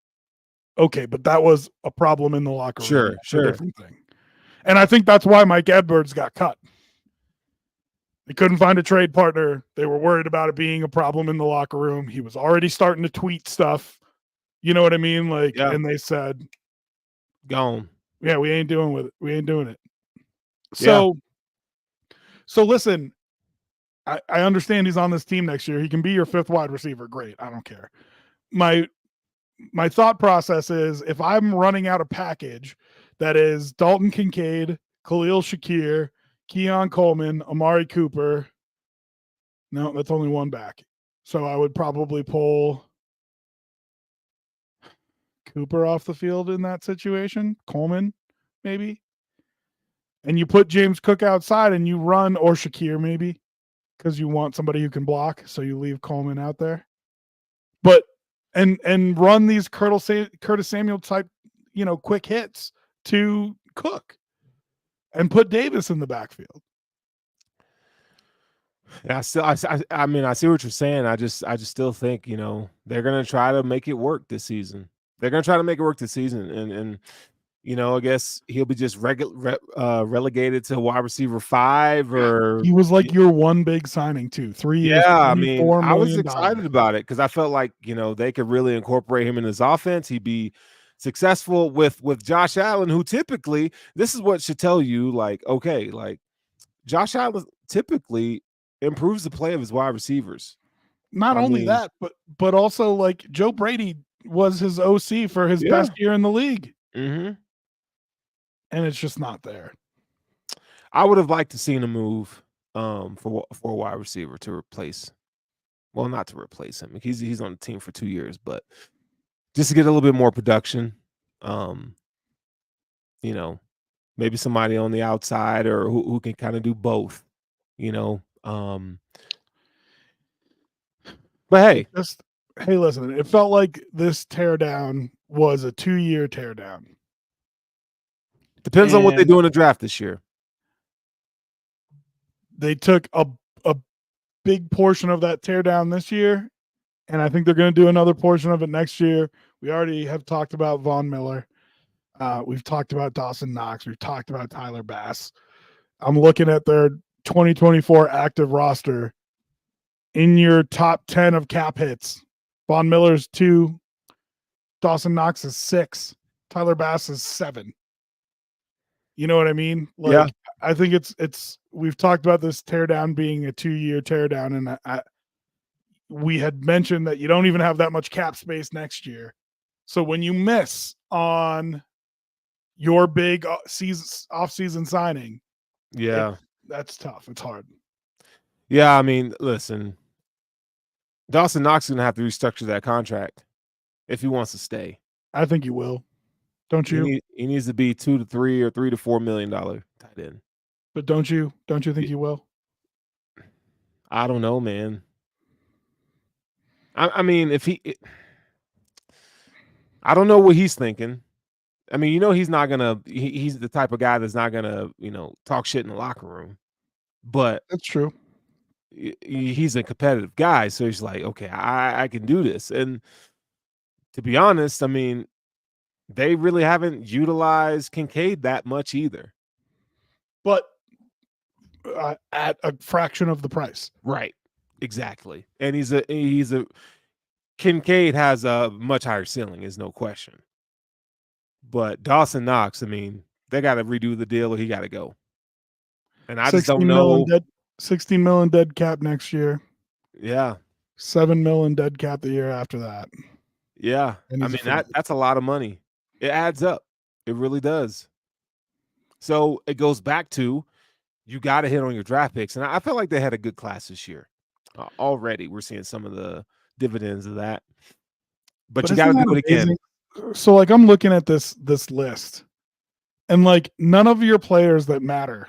Okay, but that was a problem in the locker room. Sure. A different thing. And I think that's why Mike Edwards got cut. They couldn't find a trade partner. They were worried about it being a problem in the locker room. He was already starting to tweet stuff. You know what I mean? Like, yeah. And they said, "Gone." Yeah, we ain't doing with it. We ain't doing it. So listen, I understand he's on this team next year. He can be your 5th wide receiver. Great. I don't care. My thought process is, if I'm running out a package that is Dalton Kincaid, Khalil Shakir, Keon Coleman, Amari Cooper. No, that's only one back. So I would probably pull Cooper off the field in that situation. Coleman, maybe. And you put James Cook outside and you run, or Shakir maybe, because you want somebody who can block. So you leave Coleman out there. But and run these Curtis Samuel type, quick hits to Cook. And put Davis in the backfield. Yeah, I mean, I see what you're saying. I just still think, they're gonna try to make it work this season. And I guess he'll be just relegated to wide receiver 5, or he was like your one big signing too. 3 years. Yeah, I mean, I was excited about it because I felt like they could really incorporate him in his offense. He'd be successful with Josh Allen, who typically, this is what should tell you, Josh Allen typically improves the play of his wide receivers. Not only that, but also like Joe Brady was his OC for his best year in the league. Mm-hmm. And it's just not there. I would have liked to seen a move for a wide receiver to replace well, not to replace him. He's on the team for 2 years, but just to get a little bit more production. You know, maybe somebody on the outside or who can kind of do both. You know, but hey, Hey, listen, it felt like this teardown was a 2-year teardown. depends on what they And do in the draft this year. they took a big portion of that teardown this year, and I think they're going to do another portion of it next year. We already have talked about Von Miller. We've talked about Dawson Knox. We've talked about Tyler Bass. I'm looking at their 2024 active roster. In your top 10 of cap hits, Von Miller's 2, Dawson Knox is 6, Tyler Bass is 7. You know what I mean? Like, Yeah. I think it's we've talked about this teardown being a 2-year teardown, and we had mentioned that you don't even have that much cap space next year. So when you miss on your big off-season signing, Yeah. that's tough. It's hard. Yeah. I mean, listen, Dawson Knox is going to have to restructure that contract if he wants to stay. I think you will. Don't you? He needs to be $2 to $3 or $3 to $4 million tight end. But don't you think you will? I don't know, man. I mean, I don't know what he's thinking. I mean, he's not gonna. He's the type of guy that's not gonna, talk shit in the locker room. But That's true. he's a competitive guy, so he's like, okay, I can do this. And to be honest, I mean, they really haven't utilized Kincaid that much either. But at a fraction of the price. Right. Exactly. And he's a Kincaid has a much higher ceiling, is no question. But Dawson Knox, I mean, they got to redo the deal or he got to go. And I just don't know. 16 million dead cap next year. Yeah. 7 million dead cap the year after that. Yeah. I mean, that's a lot of money. It adds up. It really does. So it goes back to you got to hit on your draft picks. And I felt like they had a good class this year. Already we're seeing some of the dividends of that. But you got to do it again. So like I'm looking at this list, and like none of your players that matter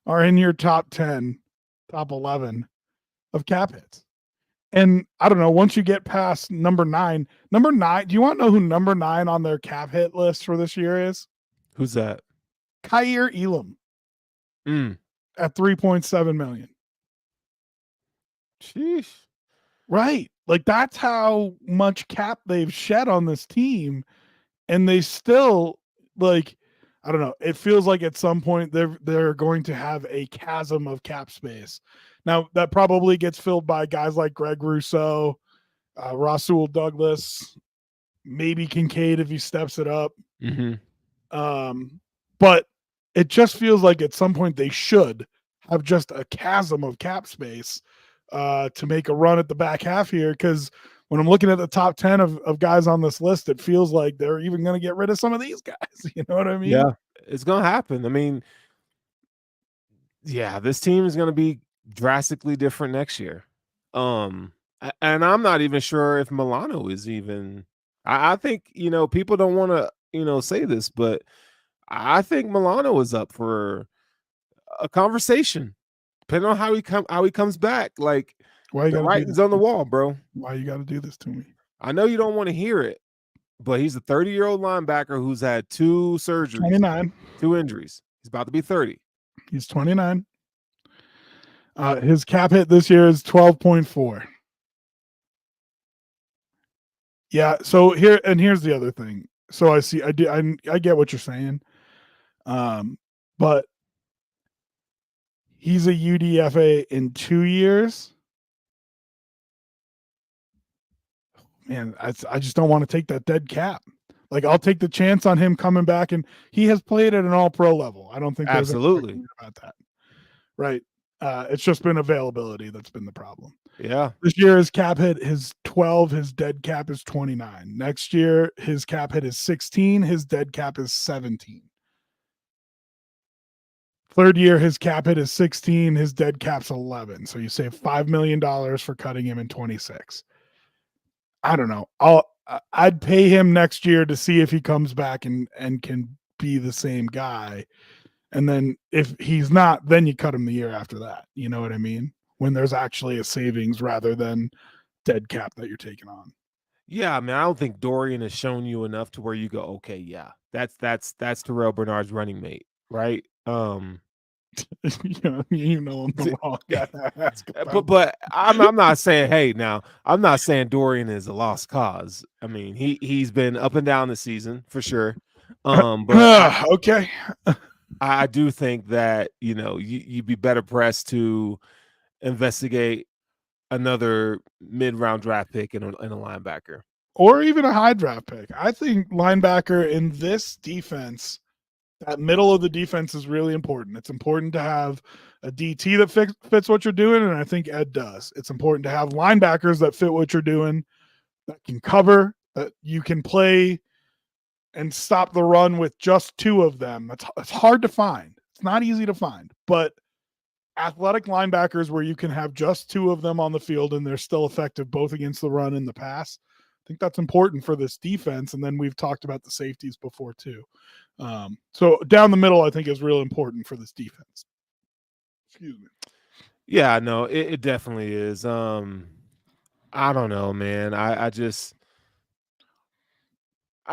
are in your top 10, top 11 of cap hits. And I don't know, once you get past number 9, do you want to know who number 9 on their cap hit list for this year is? Who's that? Kaiir Elam. At 3.7 million. Sheesh. Right. Like that's how much cap they've shed on this team. And they still, like, I don't know. It feels like at some point they're going to have a chasm of cap space. Now that probably gets filled by guys like Greg Rousseau, Rasul Douglas, maybe Kincaid if he steps it up. But it just feels like at some point they should have just a chasm of cap space to make a run at the back half here. Because when I'm looking at the top 10 of guys on this list, it feels like they're even going to get rid of some of these guys. You know what I mean? Yeah, it's going to happen. I mean, yeah, this team is going to be drastically different next year. And I'm not even sure if Milano is even. I think people don't want to say this, but I think Milano is up for a conversation, depending on how he comes back. Like, the writing's on the wall, bro. Why you got to do this to me? I know you don't want to hear it, but he's a 30-year-old linebacker who's had 2 surgeries, 29, 2 injuries. He's about to be 30. He's 29. His cap hit this year is 12.4. Yeah. So here's the other thing. So I get what you're saying. But he's a UDFA in 2 years. Man, I just don't want to take that dead cap. Like I'll take the chance on him coming back, and he has played at an all-pro level. I don't think there's absolutely about that. Right. It's just been availability that's been the problem. Yeah. This year his cap hit is 12, his dead cap is 29. Next year his cap hit is 16, his dead cap is 17. Third year, his cap hit is 16. His dead cap's 11. So you save $5 million for cutting him in 26. I don't know. I'd pay him next year to see if he comes back and can be the same guy. And then if he's not, then you cut him the year after that. You know what I mean? When there's actually a savings rather than dead cap that you're taking on. Yeah, I mean, I don't think Dorian has shown you enough to where you go, okay, yeah, that's Terrell Bernard's running mate, right? You know I'm the wrong guy to ask about. But I'm not saying, hey, now I'm not saying Dorian is a lost cause. I mean, he's been up and down the season for sure. But okay. I do think that you'd be better pressed to investigate another mid-round draft pick and a linebacker, Or even a high draft pick. I think linebacker in this defense, that middle of the defense is really important. It's important to have a DT that fits what you're doing, and I think Ed does. It's important to have linebackers that fit what you're doing, that can cover, that you can play and stop the run with just two of them. It's hard to find. It's not easy to find, but athletic linebackers where you can have just two of them on the field and they're still effective both against the run and the pass. I think that's important for this defense. And then we've talked about the safeties before too. So down the middle, I think is real important for this defense. Excuse me. Yeah, no, it definitely is. I don't know, man. I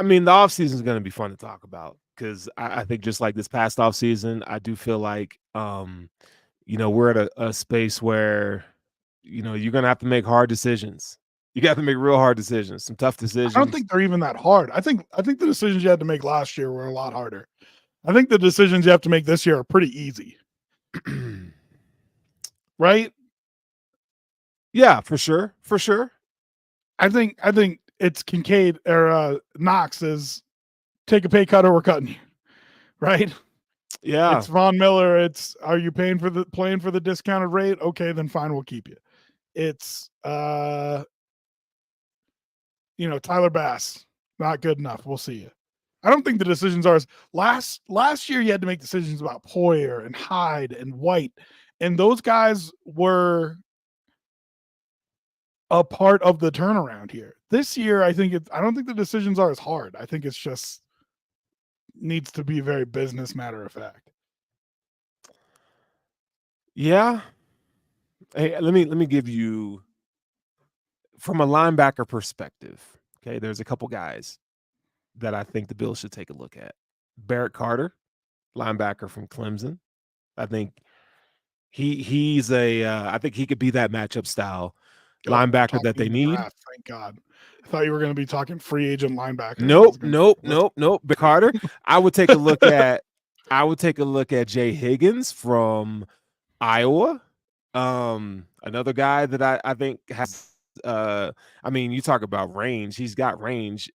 mean, the offseason is going to be fun to talk about because I think just like this past offseason, I do feel like, we're at a space where, you're going to have to make hard decisions. You got to make real hard decisions, some tough decisions. I don't think they're even that hard. I think the decisions you had to make last year were a lot harder. I think the decisions you have to make this year are pretty easy. Right? Yeah, for sure. For sure. I think it's Kincaid or Knox is take a pay cut or we're cutting you. Right? Yeah. It's Von Miller. It's are you playing for the discounted rate? Okay, then fine, we'll keep you. It's Tyler Bass, not good enough. We'll see you. I don't think the decisions are as last year you had to make decisions about Poyer and Hyde and White, and those guys were a part of the turnaround here. This year, I don't think the decisions are as hard. I think it's just needs to be very business matter of fact. Yeah. Hey, let me give you from a linebacker perspective. Okay, there's a couple guys that I think the Bills should take a look at. Barrett Carter, linebacker from Clemson. I think he's I think he could be that matchup style linebacker that they need. Draft, thank God. I thought you were going to be talking free agent linebacker. Nope. Carter. I would take a look at Jay Higgins from Iowa. Another guy that I think has I mean, you talk about range. He's got range.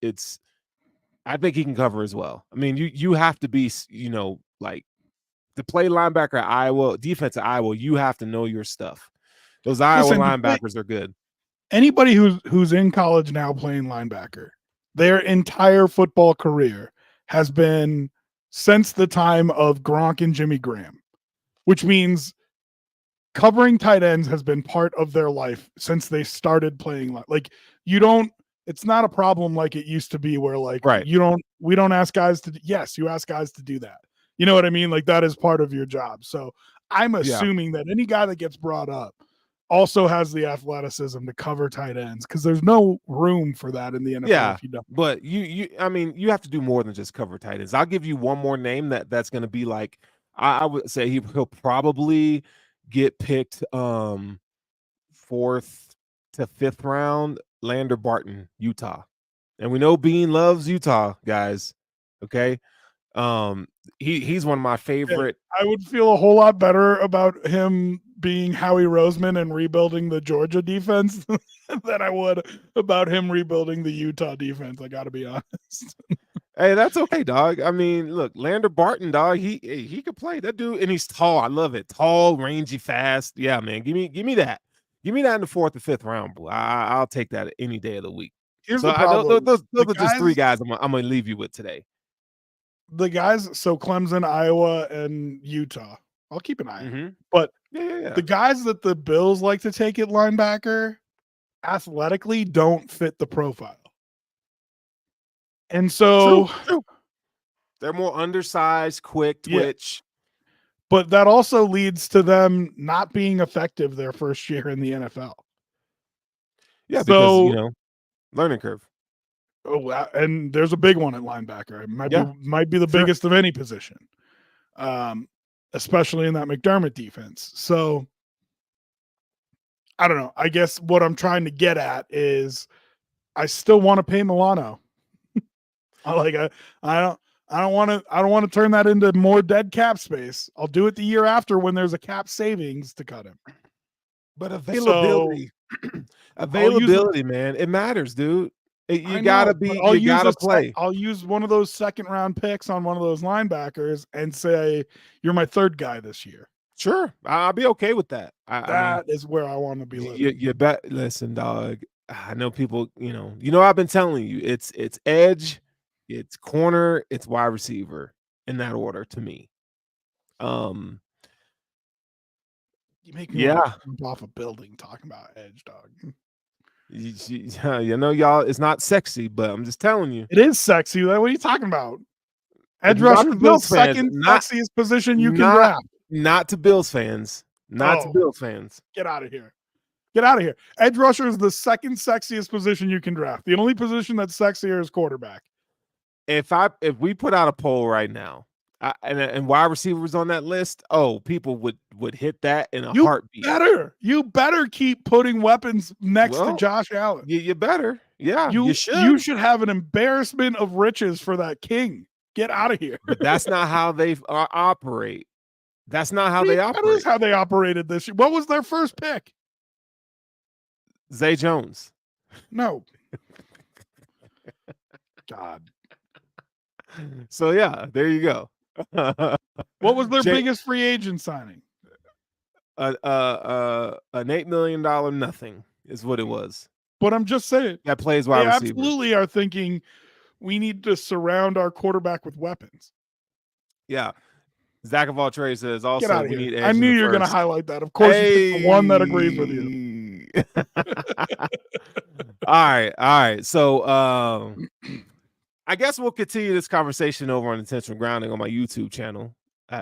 I think he can cover as well. I mean, you have to be, like to play linebacker at Iowa, defense at Iowa, you have to know your stuff. Those Iowa linebackers are good. Anybody who's in college now playing linebacker, their entire football career has been since the time of Gronk and Jimmy Graham, which means covering tight ends has been part of their life since they started playing. Like it's not a problem like it used to be where like right. We don't ask guys to. Yes, you ask guys to do that. You know what I mean? Like that is part of your job. So I'm assuming that any guy that gets brought up also has the athleticism to cover tight ends because there's no room for that in the NFL if you don't. But I mean, you have to do more than just cover tight ends. I'll give you one more name that's going to be like I would say he'll probably get picked 4th to 5th round. Lander Barton, Utah, and we know Bean loves Utah, guys. Okay. He's one of my favorite. I would feel a whole lot better about him being Howie Roseman and rebuilding the Georgia defense than I would about him rebuilding the Utah defense. I got to be honest. Hey, that's okay, dog. I mean, look, Lander Barton, dog. He could play that dude, and he's tall. I love it. Tall, rangy, fast. Yeah, man. Give me that. Give me that in the 4th or 5th round, boy. I'll take that any day of the week. Here's the problem. Those are just 3 guys I'm gonna leave you with today. The guys, so Clemson, Iowa, and Utah. I'll keep an eye on. Mm-hmm. But Yeah. the guys that the Bills like to take at linebacker athletically don't fit the profile. And so True. They're more undersized, quick, twitch. But that also leads to them not being effective their first year in the NFL. Yeah, because So, learning curve. and there's a big one at linebacker. It might be the Sure. biggest of any position, especially in that McDermott defense. So, I don't know. I guess what I'm trying to get at is I still want to pay Milano. I don't want to turn that into more dead cap space. I'll do it the year after when there's a cap savings to cut him. But availability, man, it matters, dude. You gotta play. I'll use one of those second round picks on one of those linebackers and say you're my third guy this year. Sure, I'll be okay with that. That is where I want to be living. You bet. Listen, dog. I know people. I've been telling you, it's edge, it's corner, it's wide receiver in that order to me. You make me want to jump off a building talking about edge, dog. Y'all, it's not sexy, but I'm just telling you. It is sexy. What are you talking about? Edge rusher is the second sexiest position you can draft. Not to Bills fans. To Bills fans. Get out of here. Get out of here. Edge rusher is the second sexiest position you can draft. The only position that's sexier is quarterback. If we put out a poll right now, and wide receivers on that list, people would hit that in a heartbeat. You better keep putting weapons next to Josh Allen. You better. Yeah, you should. You should have an embarrassment of riches for that king. Get out of here. But that's not how they operate. That's not how they operate. That is how they operated this year. What was their first pick? Zay Jones. No. God. So yeah, there you go. What was their biggest free agent signing? An $8 million nothing is what it was. But I'm just saying that plays wide receiver. Absolutely are thinking we need to surround our quarterback with weapons. Yeah. Zach of all trades says also we need edge. I knew you were going to highlight that. Of course, you picked the one that agrees with you. All right. So I guess we'll continue this conversation over on Intentional Grounding on my YouTube channel.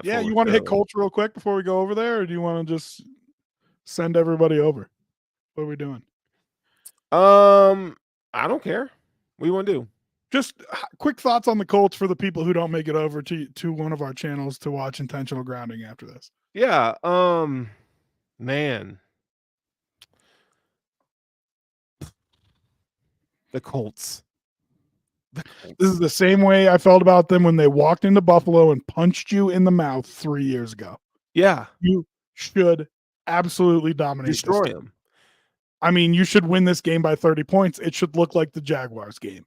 You want to hit Colts real quick before we go over there, or do you want to just send everybody over? What are we doing? I don't care. What do you want to do? Just quick thoughts on the Colts for the people who don't make it over to one of our channels to watch Intentional Grounding after this. Yeah. Man. The Colts. This is the same way I felt about them when they walked into Buffalo and punched you in the mouth 3 years ago. Yeah. You should absolutely dominate. Destroy them. I mean, you should win this game by 30 points. It should look like the Jaguars game.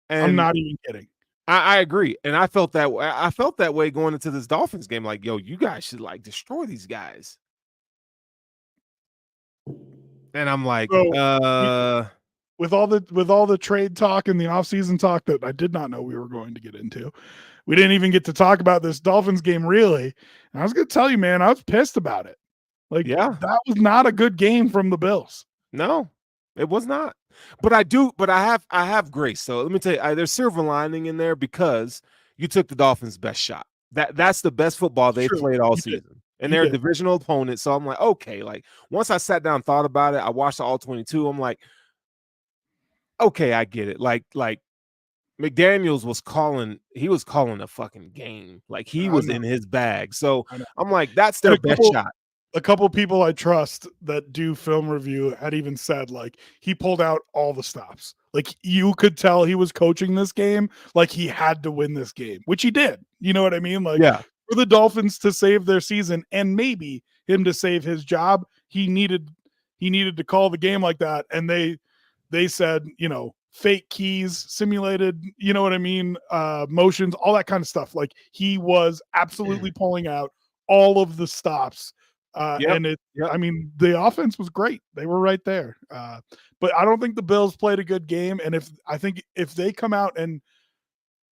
And I'm not even kidding. I agree. And I felt that way. I felt that way going into this Dolphins game. Like, yo, you guys should destroy these guys. And I'm like, with all the trade talk and the offseason talk that I did not know we were going to get into, we didn't even get to talk about this Dolphins game really. And I was going to tell you, man, I was pissed about it. That was not a good game from the Bills. No, it was not. But I have grace. So let me tell you, there's silver lining in there because you took the Dolphins' best shot. That's the best football they've played all season. And they're a divisional opponent. So I'm like, okay, once I sat down and thought about it, I watched the all 22. I'm like, okay, I get it. Like McDaniels was calling a fucking game. Like he was in his bag. So I'm like, that's their best shot. A couple people I trust that do film review had even said he pulled out all the stops. You could tell he was coaching this game like he had to win this game, which he did. You know what I mean? For the Dolphins to save their season and maybe him to save his job, he needed to call the game like that. And they said, fake keys, simulated, you know what I mean? Motions, all that kind of stuff. He was absolutely pulling out all of the stops. I mean, the offense was great. They were right there. But I don't think the Bills played a good game. And if they come out and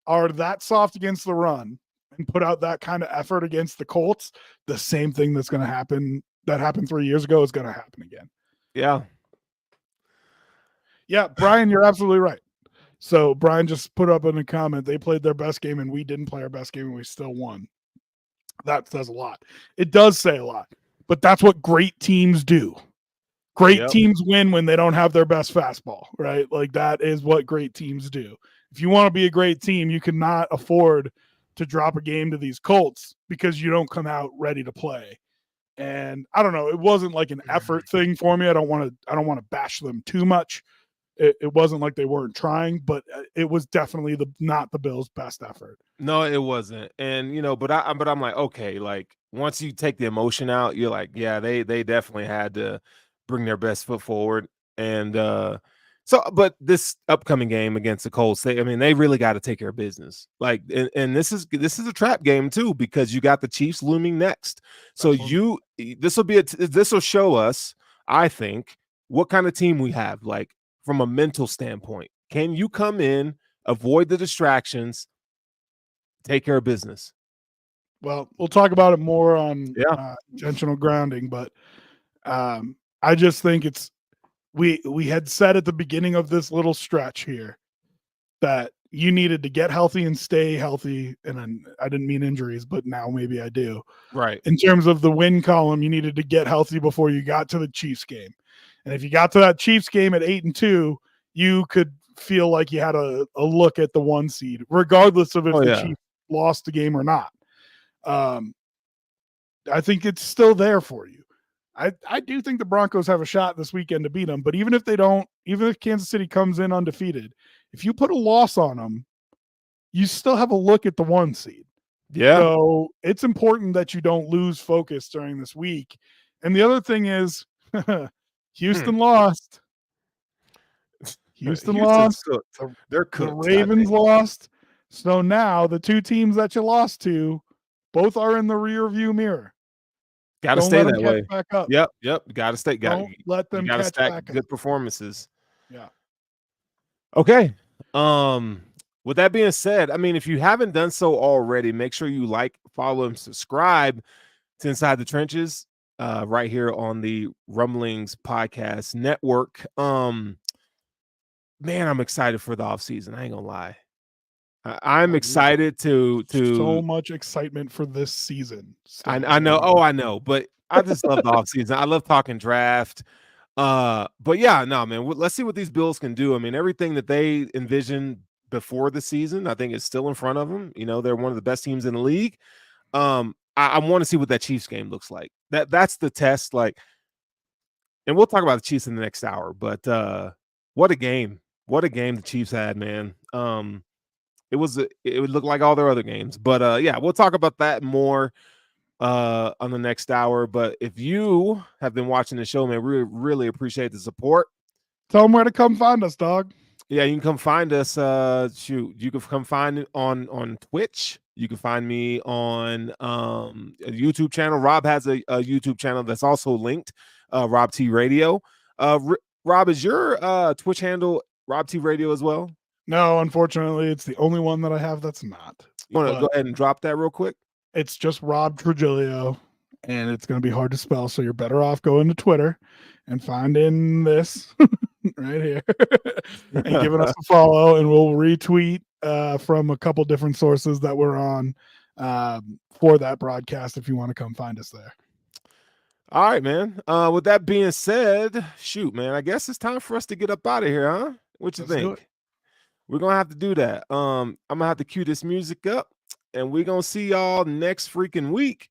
are that soft against the run and put out that kind of effort against the Colts, the same thing that happened 3 years ago is going to happen again. Yeah. Yeah, Brian, you're absolutely right. So Brian just put up in a comment, they played their best game and we didn't play our best game and we still won. That says a lot. It does say a lot, but that's what great teams do. Great teams win when they don't have their best fastball, right? Like that is what great teams do. If you want to be a great team, you cannot afford to drop a game to these Colts because you don't come out ready to play. And I don't know, it wasn't like an effort thing for me. I don't want to bash them too much. It wasn't like they weren't trying, but it was definitely not the Bills' best effort. No, it wasn't. And but I'm like, okay, like once you take the emotion out, you're like, yeah, they definitely had to bring their best foot forward. And but this upcoming game against the Colts, they really got to take care of business. Like, and this is a trap game too, because you got the Chiefs looming next. So this will show us, I think, what kind of team we have, like from a mental standpoint. Can you come in, avoid the distractions, take care of business? Well, we'll talk about it more on intentional grounding, but I just think we had said at the beginning of this little stretch here that you needed to get healthy and stay healthy. And I didn't mean injuries, but now maybe I do. Right. In terms of the win column, you needed to get healthy before you got to the Chiefs game. And if you got to that Chiefs game at 8-2, you could feel like you had a look at the 1 seed, regardless of if the Chiefs lost the game or not. I think it's still there for you. I do think the Broncos have a shot this weekend to beat them, but even if they don't, even if Kansas City comes in undefeated, if you put a loss on them, you still have a look at the 1 seed. Yeah. So it's important that you don't lose focus during this week. And the other thing is, Houston lost. Houston lost. They're cooked. The Ravens lost. So now the 2 teams that you lost to, both are in the rear view mirror. Got to stay that way. Back up. Yep. Got to stay. Don't let them catch stack back good up. performances. Yeah. Okay. With that being said, if you haven't done so already, make sure you like, follow, and subscribe to Inside the Trenches right here on the Rumblings Podcast Network. Man, I'm excited for the offseason. I ain't gonna lie. I'm excited to so much excitement for this season. I know. Oh, I know. But I just love the offseason. I love talking draft. But yeah, no, man. Let's see what these Bills can do. Everything that they envisioned before the season, I think is still in front of them. They're one of the best teams in the league. I want to see what that Chiefs game looks like. That's the test. Like, and we'll talk about the Chiefs in the next hour. But what a game! What a game the Chiefs had, man. It would look like all their other games. But yeah, we'll talk about that more on the next hour. But if you have been watching the show, man, we really appreciate the support. Tell them where to come find us, dog. Yeah, you can come find us. You can come find it on Twitch. You can find me on a YouTube channel. Rob has a YouTube channel that's also linked. Rob T Radio. Rob, is your Twitch handle Rob T Radio as well? No, unfortunately, it's the only one that I have that's not. You want to go ahead and drop that real quick? It's just Rob Trigilio, and it's going to be hard to spell, so you're better off going to Twitter and finding this right here and giving us a follow, and we'll retweet from a couple different sources that we're on for that broadcast if you want to come find us there. All right, man. With that being said, shoot, man, I guess it's time for us to get up out of here, huh? What you think? We're going to have to do that. I'm going to have to cue this music up, and we're going to see y'all next freaking week.